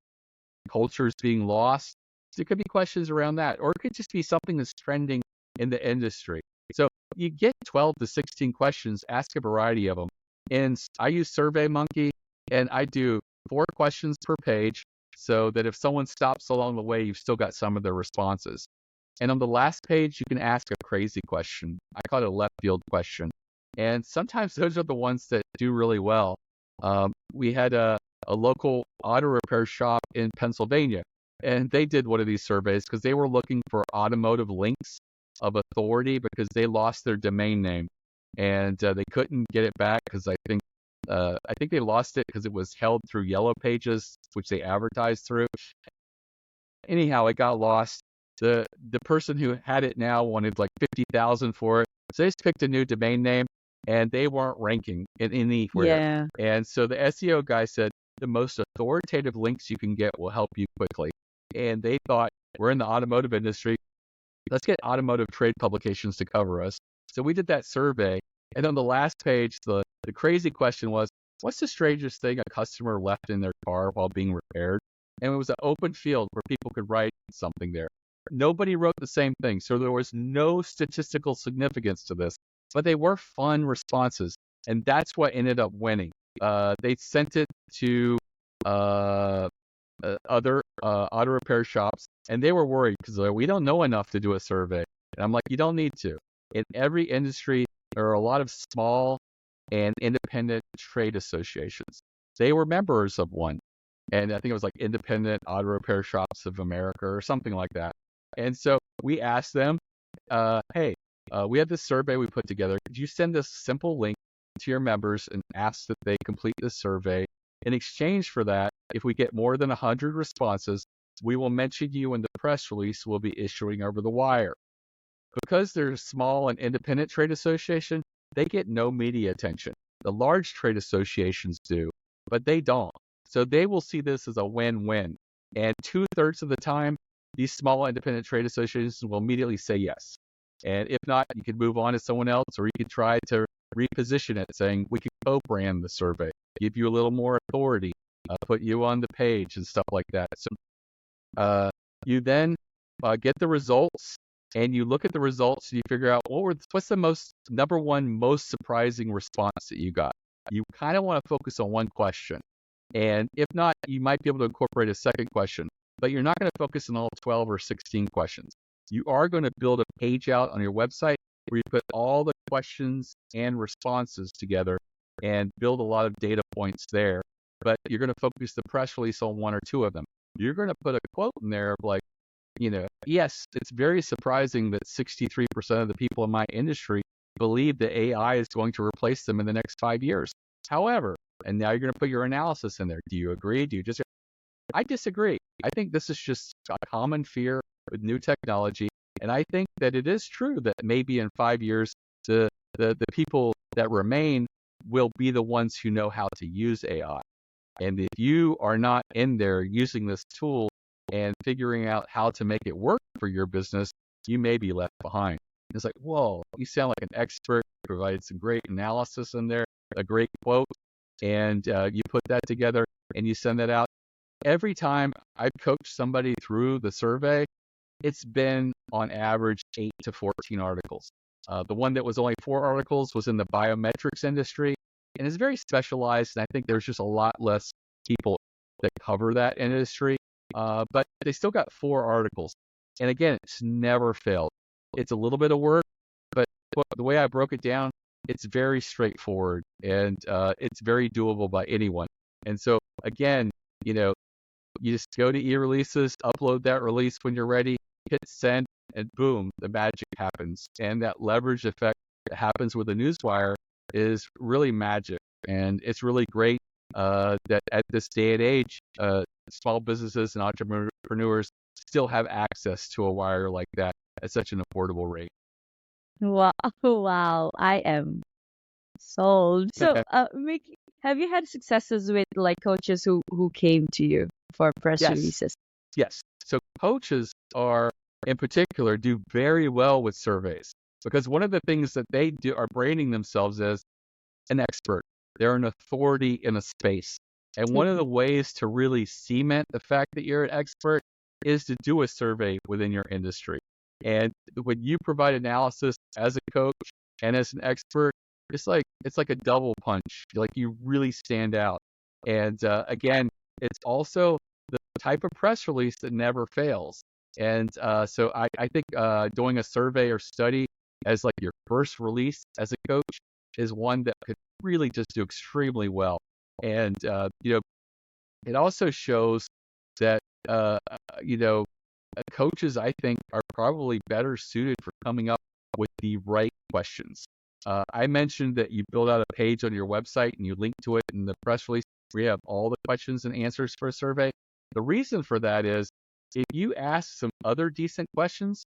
culture is being lost? There could be questions around that, or it could just be something that's trending in the industry. So you get 12 to 16 questions, ask a variety of them. And I use SurveyMonkey, and I do 4 questions per page so that if someone stops along the way, you've still got some of their responses. And on the last page, you can ask a crazy question. I call it a left field question. And sometimes those are the ones that do really well. We had a local auto repair shop in Pennsylvania, and they did one of these surveys because they were looking for automotive links of authority because they lost their domain name, and they couldn't get it back because I think they lost it because it was held through Yellow Pages, which they advertised through. Anyhow, it got lost. The person who had it now wanted like 50,000 for it, so they just picked a new domain name, and they weren't ranking in anywhere. Yeah. And so the SEO guy said the most authoritative links you can get will help you quickly. And they thought, we're in the automotive industry, let's get automotive trade publications to cover us. So we did that survey, and on the last page, the crazy question was, what's the strangest thing a customer left in their car while being repaired? And it was an open field where people could write something there. Nobody wrote the same thing, so there was no statistical significance to this, but they were fun responses, and that's what ended up winning. They sent it to other auto repair shops, and they were worried because we don't know enough to do a survey. And I'm like, you don't need to. In every industry, there are a lot of small and independent trade associations. They were members of one. And I think it was like Independent Auto Repair Shops of America or something like that. And so we asked them, hey, we have this survey we put together. Could you send this simple link to your members and ask that they complete this survey? In exchange for that, if we get more than 100 responses, we will mention you in the press release we'll be issuing over the wire. Because they're a small and independent trade association, they get no media attention. The large trade associations do, but they don't. So they will see this as a win-win. And 2/3 of the time, these small independent trade associations will immediately say yes. And if not, you can move on to someone else, or you can try to reposition it, saying we can co-brand the survey, give you a little more authority, put you on the page and stuff like that. So you then get the results, and you look at the results and you figure out what's the number one most surprising response that you got. You kind of want to focus on one question. And if not, you might be able to incorporate a second question, but you're not going to focus on all 12 or 16 questions. You are going to build a page out on your website where you put all the questions and responses together and build a lot of data points there. But you're going to focus the press release on one or two of them. You're going to put a quote in there of like, yes, it's very surprising that 63% of the people in my industry believe that AI is going to replace them in the next 5 years. However, and now you're going to put your analysis in there. Do you agree? I disagree. I think this is just a common fear with new technology. And I think that it is true that maybe in 5 years, the people that remain will be the ones who know how to use AI. And if you are not in there using this tool and figuring out how to make it work for your business, you may be left behind. It's like, whoa, you sound like an expert. You provided some great analysis in there, a great quote, and you put that together and you send that out. Every time I've coached somebody through the survey, it's been on average 8 to 14 articles. The one that was only 4 articles was in the biometrics industry, and it's very specialized, and I think there's just a lot less people that cover that industry. But they still got 4 articles. And again, it's never failed. It's a little bit of work, but the way I broke it down, it's very straightforward, and it's very doable by anyone. And so again, you just go to eReleases, upload that release when you're ready, hit send, and boom, the magic happens. And that leverage effect that happens with a newswire is really magic. And it's really great that at this day and age, small businesses and entrepreneurs still have access to a wire like that at such an affordable rate. Wow, wow, I am sold. So, Mickey, have you had successes with like coaches who came to you for press Yes. releases? Yes. So coaches in particular, do very well with surveys because one of the things that they do are branding themselves as an expert. They're an authority in a space. And one of the ways to really cement the fact that you're an expert is to do a survey within your industry. And when you provide analysis as a coach and as an expert, it's like a double punch. Like you really stand out. And again, it's also the type of press release that never fails. And so I think doing a survey or study as like your first release as a coach is one that could really just do extremely well. And it also shows that coaches, I think, are probably better suited for coming up with the right questions. I mentioned that you build out a page on your website and you link to it in the press release where you have all the questions and answers for a survey. The reason for that is if you ask some other decent questions,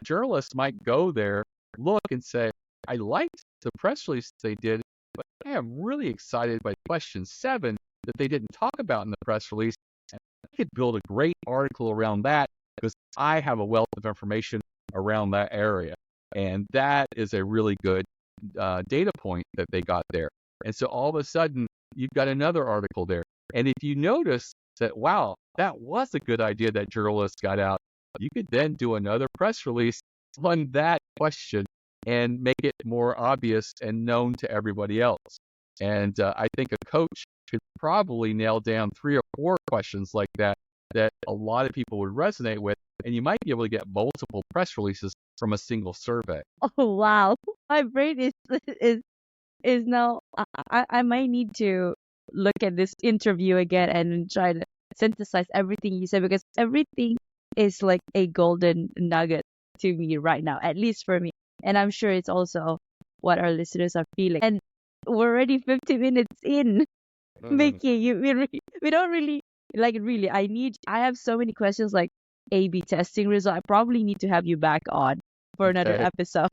journalists might go there, look and say, I liked the press release they did, but I am really excited by question 7 that they didn't talk about in the press release. And I could build a great article around that because I have a wealth of information around that area. And that is a really good data point that they got there. And so all of a sudden, you've got another article there. And if you notice that, wow, that was a good idea that journalists got out, you could then do another press release on that question and make it more obvious and known to everybody else. And I think a coach could probably nail down 3 or 4 questions like that a lot of people would resonate with, and you might be able to get multiple press releases from a single survey. Oh wow, my brain is now. I might need to look at this interview again and try to synthesize everything you said because everything is like a golden nugget to me right now, at least for me. And I'm sure it's also what our listeners are feeling. And we're already 50 minutes in. Mickey, we don't really really. I have so many questions like A/B testing result. I probably need to have you back on for another Okay. episode.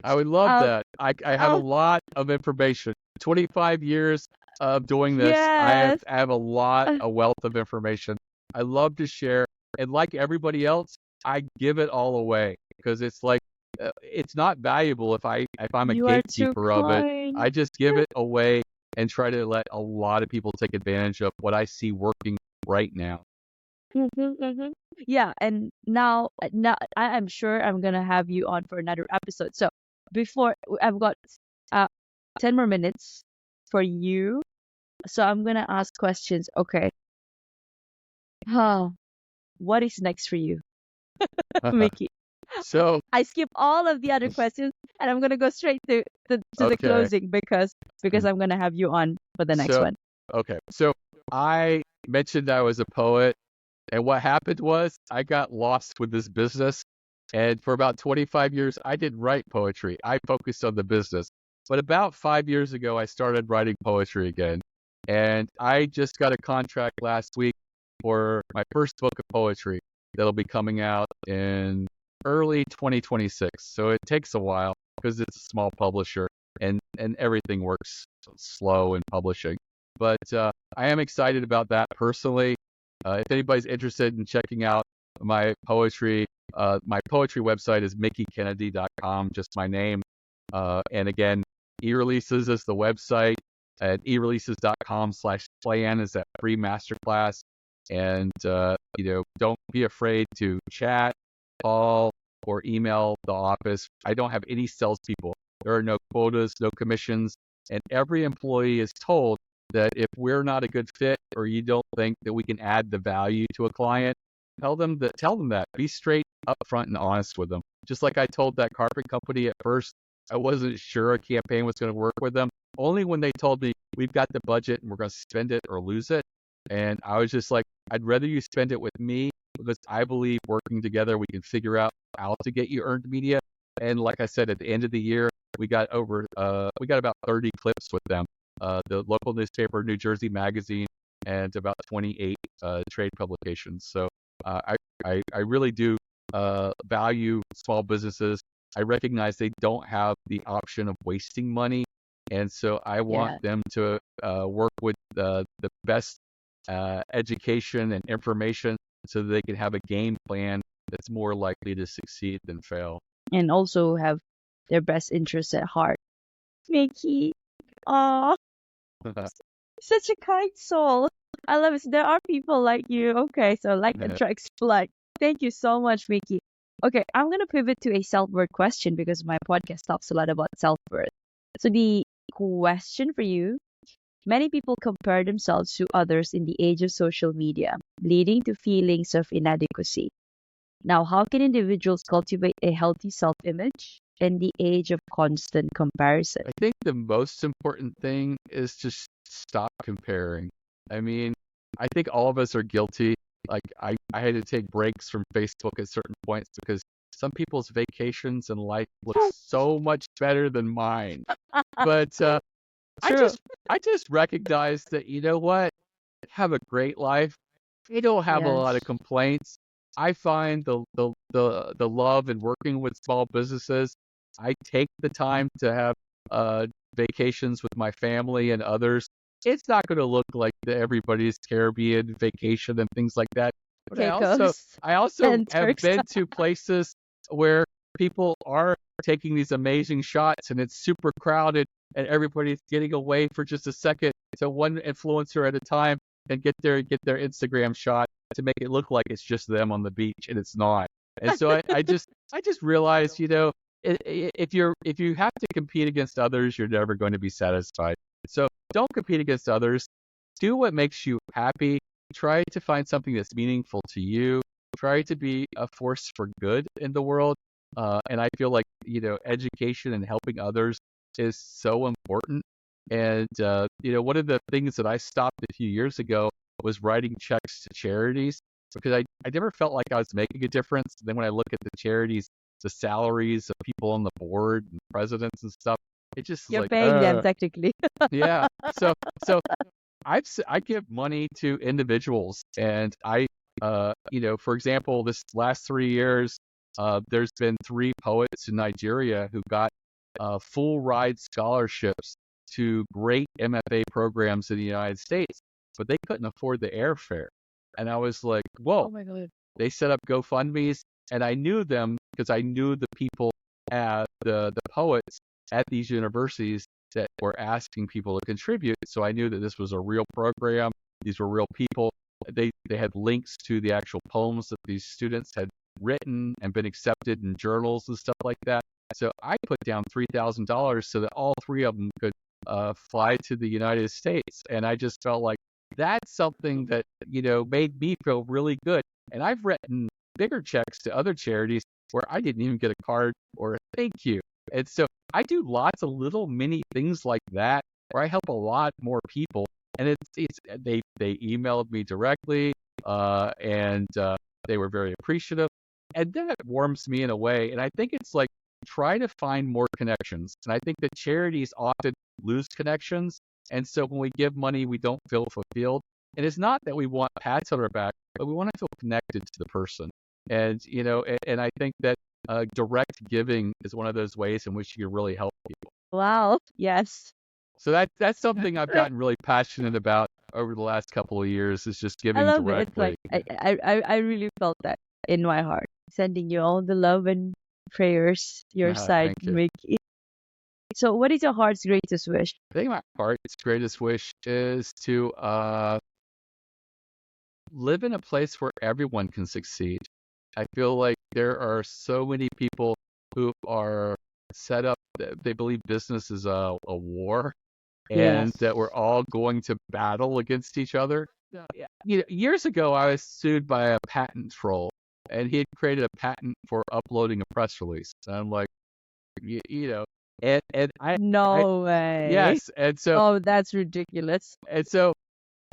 I would love that. I have a um, lot of information. 25 years of doing this. yes. I have a lot, a wealth of information. I love to share. And like everybody else, I give it all away because it's like, it's not valuable if I'm a You are too gatekeeper of it. kind. I just give it away and try to let a lot of people take advantage of what I see working right now. Yeah, and now I am sure I'm gonna have you on for another episode. So before I've got uh 10 more minutes for you. So I'm gonna ask questions. Okay. Huh. What is next for you, Mickey? So, I skip all of the other questions and I'm gonna go straight to the okay. closing because I'm gonna have you on for the next So, one. okay. So I mentioned I was a poet, and what happened was I got lost with this business. And for about 25 years, I didn't write poetry. I focused on the business. But about 5 years ago, I started writing poetry again. And I just got a contract last week for my first book of poetry that'll be coming out in early 2026. So it takes a while because it's a small publisher and everything works slow in publishing. But I am excited about that personally. If anybody's interested in checking out my poetry website is mickiekennedy.com, just my name. And again, eReleases is the website. At eReleases.com/plan is that free masterclass. And, don't be afraid to chat, call, or email the office. I don't have any salespeople. There are no quotas, no commissions. And every employee is told that if we're not a good fit or you don't think that we can add the value to a client, tell them that. Be straight, upfront, and honest with them. Just like I told that carpet company at first, I wasn't sure a campaign was going to work with them. Only when they told me we've got the budget and we're going to spend it or lose it. And I was just like, I'd rather you spend it with me because I believe working together we can figure out how to get you earned media. And like I said, at the end of the year, we got about 30 clips with them. The local newspaper, New Jersey Magazine, and about 28 trade publications. So I really do value small businesses. I recognize they don't have the option of wasting money, and so I want Yeah. them to work with the best education and information so that they can have a game plan that's more likely to succeed than fail. And also have their best interests at heart. Mickey, aw, such a kind soul. I love it. There are people like you. Okay, so like attracts like. Thank you so much, Mickey. Okay, I'm gonna pivot to a self-worth question because my podcast talks a lot about self-worth. So the question for you: many people compare themselves to others in the age of social media, leading to feelings of inadequacy. Now, how can individuals cultivate a healthy self-image in the age of constant comparison? I think the most important thing is just stop comparing. I mean, I think all of us are guilty. Like I had to take breaks from Facebook at certain points because some people's vacations and life look so much better than mine. But I True. just I just recognize that you know what? Have a great life. They don't have a lot of Yes. complaints. I find the love in working with small businesses. I take the time to have vacations with my family and others. It's not going to look like everybody's Caribbean vacation and things like that. But I also Caicos I also and have Turks. been to places where people are taking these amazing shots and it's super crowded and everybody's getting away for just a second. So one influencer at a time and get their Instagram shot to make it look like it's just them on the beach and it's not. And so I just realized, if you have to compete against others, you're never going to be satisfied. So don't compete against others. Do what makes you happy. Try to find something that's meaningful to you. Try to be a force for good in the world. And I feel like, education and helping others is so important. And, one of the things that I stopped a few years ago was writing checks to charities because I never felt like I was making a difference. Then when I look at the charities, the salaries of people on the board and presidents and stuff, it just is You're like, paying them technically. yeah. So I give money to individuals, and for example, this last 3 years, there's been 3 poets in Nigeria who got full ride scholarships to great MFA programs in the United States, but they couldn't afford the airfare. And I was like, whoa, Oh my God. they set up GoFundMe's, and I knew them because I knew the people at the poets at these universities that were asking people to contribute. So I knew that this was a real program. These were real people. they had links to the actual poems that these students had written and been accepted in journals and stuff like that. So I put down $3,000 so that all three of them could fly to the United States. And I just felt like that's something that, made me feel really good. And I've written bigger checks to other charities where I didn't even get a card or a thank you. And so I do lots of little mini things like that where I help a lot more people. And they emailed me directly, and they were very appreciative. And then it warms me in a way. And I think it's like try to find more connections. And I think that charities often lose connections. And so when we give money, we don't feel fulfilled. And it's not that we want pats on our back, but we want to feel connected to the person. And, and I think that direct giving is one of those ways in which you can really help people. Wow. Yes. So that's something I've gotten really passionate about over the last couple of years, is just I giving love it. It's directly. like I really felt that in my heart. Sending you all the love and prayers, your side, Thank you. Mickie. So what is your heart's greatest wish? I think my heart's greatest wish is to live in a place where everyone can succeed. I feel like there are so many people who are set up, they believe business is a war, and Yes. that we're all going to battle against each other. Yeah. Years ago, I was sued by a patent troll, and he had created a patent for uploading a press release. And I'm like, and I, No way. yes. And so, Oh, that's ridiculous.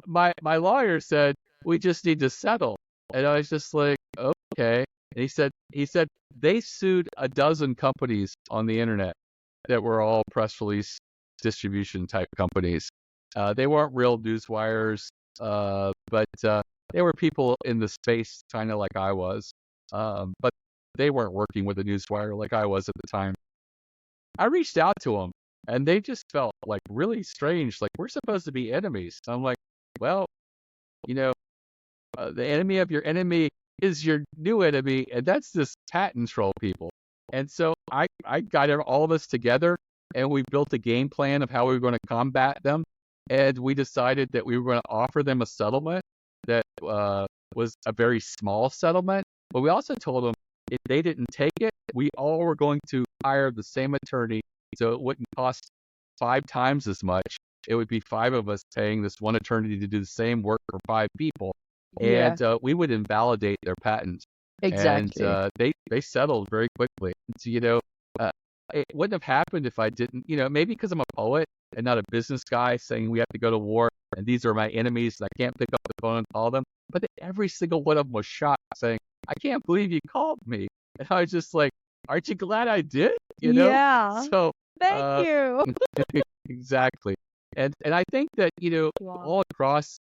my lawyer said, we just need to settle. And I was just like, okay. And he said they sued a dozen companies on the internet that were all press release distribution type companies. They weren't real newswires, but they were people in the space kind of like I was. But they weren't working with a newswire like I was at the time. I reached out to them, and they just felt like really strange. Like, we're supposed to be enemies. I'm like, well, the enemy of your enemy is your new enemy, and that's this patent troll people. And so I got all of us together, and we built a game plan of how we were going to combat them. And we decided that we were going to offer them a settlement that was a very small settlement. But we also told them if they didn't take it, we all were going to hire the same attorney, so it wouldn't cost 5 times as much. It would be 5 of us paying this one attorney to do the same work for 5 people. Yeah. And we would invalidate their patent. Exactly. And they settled very quickly. So, it wouldn't have happened if I didn't, maybe because I'm a poet and not a business guy saying we have to go to war and these are my enemies and I can't pick up the phone and call them. But every single one of them was shocked, saying, I can't believe you called me. And I was just like, aren't you glad I did? Yeah. So Thank you. exactly. And I think that, Wow. all across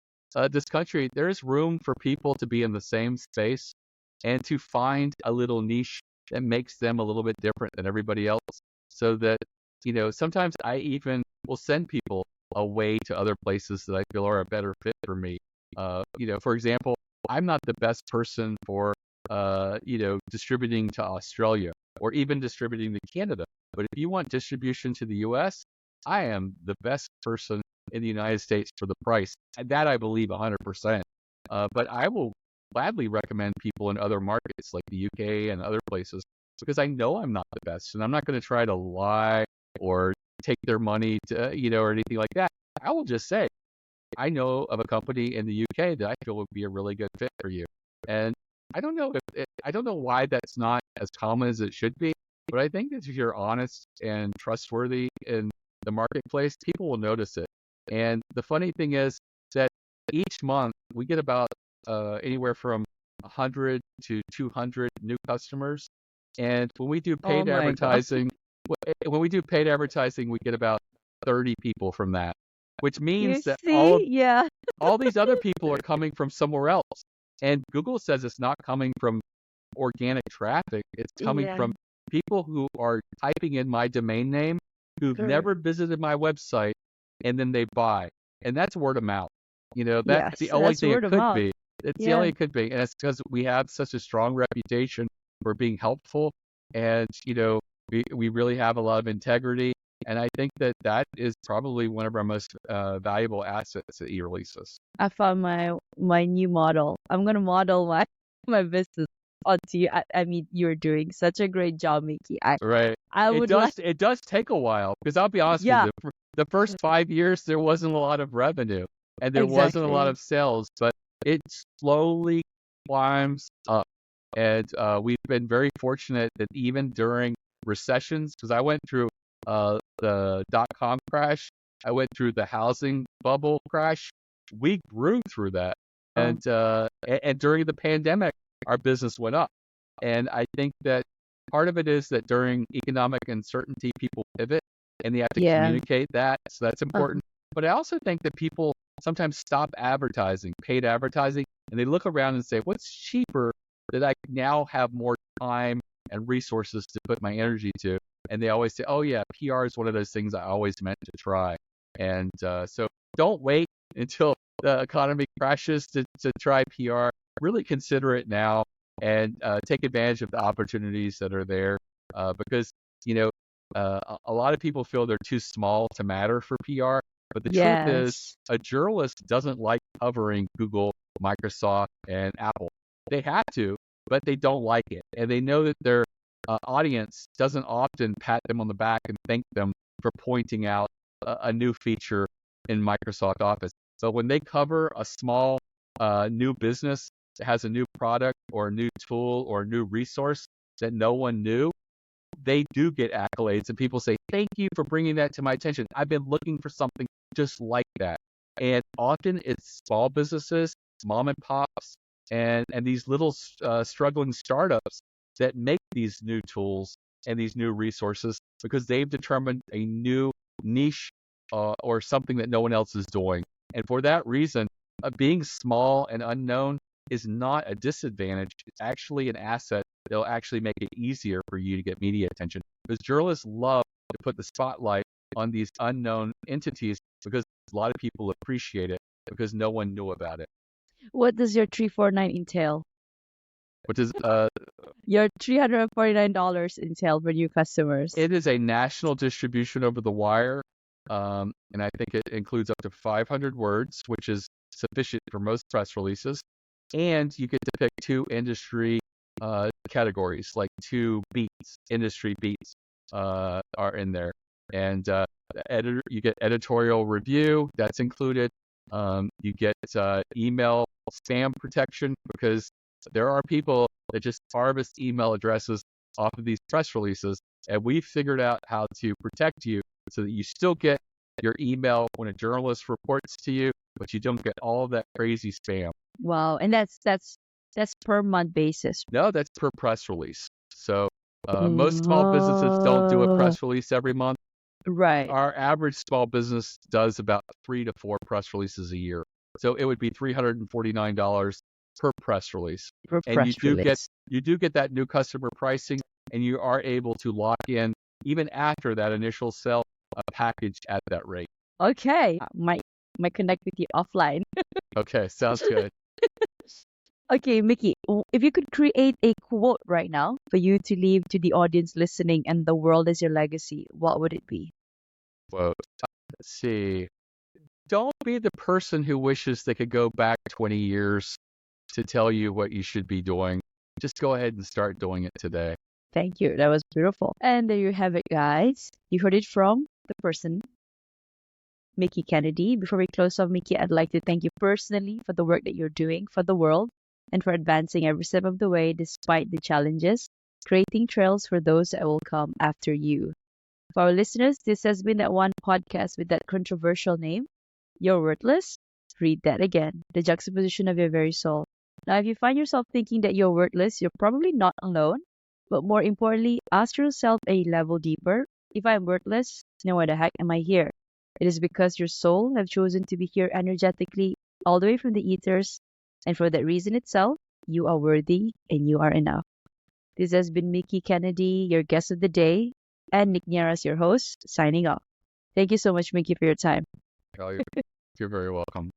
this country, there's room for people to be in the same space and to find a little niche that makes them a little bit different than everybody else. So that, sometimes I even will send people away to other places that I feel are a better fit for me. For example, I'm not the best person for, distributing to Australia or even distributing to Canada. But if you want distribution to the US, I am the best person in the United States for the price. And that I believe 100%. But I will gladly recommend people in other markets like the UK and other places because I know I'm not the best and I'm not going to try to lie or take their money to, or anything like that. I will just say, I know of a company in the UK that I feel would be a really good fit for you. And I don't know I don't know why that's not as common as it should be, but I think that if you're honest and trustworthy in the marketplace, people will notice it. And the funny thing is that each month we get about anywhere from 100 to 200 new customers. And when we do paid my God. advertising, we get about 30 people from that, which You means that see? Yeah. all these other people are coming from somewhere else. And Google says it's not coming from organic traffic. It's coming Yeah. from people who are typing in my domain name, who've Correct. never visited my website, and then they buy. And that's word of mouth. That's Yes, the only that's thing it word of could mouth. be. It's the Yeah. only it could be. And it's because we have such a strong reputation for being helpful. And, we really have a lot of integrity. And I think that that is probably one of our most valuable assets at eReleases. I found my new model. I'm gonna model my my business onto you. I mean, you're doing such a great job, Mickey. Right. I would like, It does take a while because I'll be honest with yeah, you, the first 5 years there wasn't a lot of revenue and there wasn't a lot exactly. of sales, but it slowly climbs up. And we've been very fortunate that even during recessions, because I went through the dot-com crash, I went through the housing bubble crash, we grew through that. Oh, And during the pandemic, our business went up. And I think that part of it is that during economic uncertainty, people pivot and they have to yeah. communicate that. So that's Uh-huh. important. But I also think that people sometimes stop advertising, paid advertising, and they look around and say, what's cheaper that I now have more time and resources to put my energy to? And they always say, oh, yeah, PR is one of those things I always meant to try. And so don't wait until the economy crashes to try PR. Really consider it now and take advantage of the opportunities that are there because, you know, a lot of people feel they're too small to matter for PR. But the truth is, Yes. a journalist doesn't like covering Google, Microsoft, and Apple. They have to, but they don't like it. And they know that their audience doesn't often pat them on the back and thank them for pointing out a new feature in Microsoft Office. So when they cover a small new business that has a new product or a new tool or a new resource that no one knew, they do get accolades and people say, thank you for bringing that to my attention. I've been looking for something just like that. And often it's small businesses, mom and pops, and these little struggling startups that make these new tools and these new resources because they've determined a new niche or something that no one else is doing. And for that reason, being small and unknown is not a disadvantage. It's actually an asset. They'll actually make it easier for you to get media attention because journalists love to put the spotlight on these unknown entities because a lot of people appreciate it because no one knew about it. What does your 349 entail? Which is Your $349 entail for new customers. it is a national distribution over the wire, and I think it includes up to 500 words, which is sufficient for most press releases. And you get to pick two industry categories, like two beats, industry beats are in there. And you get editorial review, that's included. You get email spam protection because there are people that just harvest email addresses off of these press releases. And we figured out how to protect you so that you still get your email when a journalist reports to you, but you don't get all of that crazy spam. Wow, and that's per month basis. No, that's per press release. So most small businesses don't do a Oh, press release every month. right. Our average small business does about 3 to 4 press releases a year. So it would be $349 per press release. Per And press release. you do get that new customer pricing and you are able to lock in even after that initial sale a package at that rate. Okay. Might connect with you offline. Okay, sounds good. Okay, Mickey, if you could create a quote right now for you to leave to the audience listening and the world as your legacy, what would it be? Well, let's see. Don't be the person who wishes they could go back 20 years to tell you what you should be doing. Just go ahead and start doing it today. Thank you. That was beautiful. And there you have it, guys. You heard it from the person, Mickie Kennedy. Before we close off, Mickey, I'd like to thank you personally for the work that you're doing for the world and for advancing every step of the way despite the challenges, creating trails for those that will come after you. For our listeners, this has been that one podcast with that controversial name, You're Worthless. Read that again, the juxtaposition of your very soul. Now, if you find yourself thinking that you're worthless, you're probably not alone. But more importantly, ask yourself a level deeper. If I'm worthless, then why the heck am I here? It is because your soul have chosen to be here energetically all the way from the ethers. And for that reason itself, you are worthy and you are enough. This has been Mickie Kennedy, your guest of the day, and Nick Nieras, your host, signing off. Thank you so much, Mickey, for your time. You're very welcome.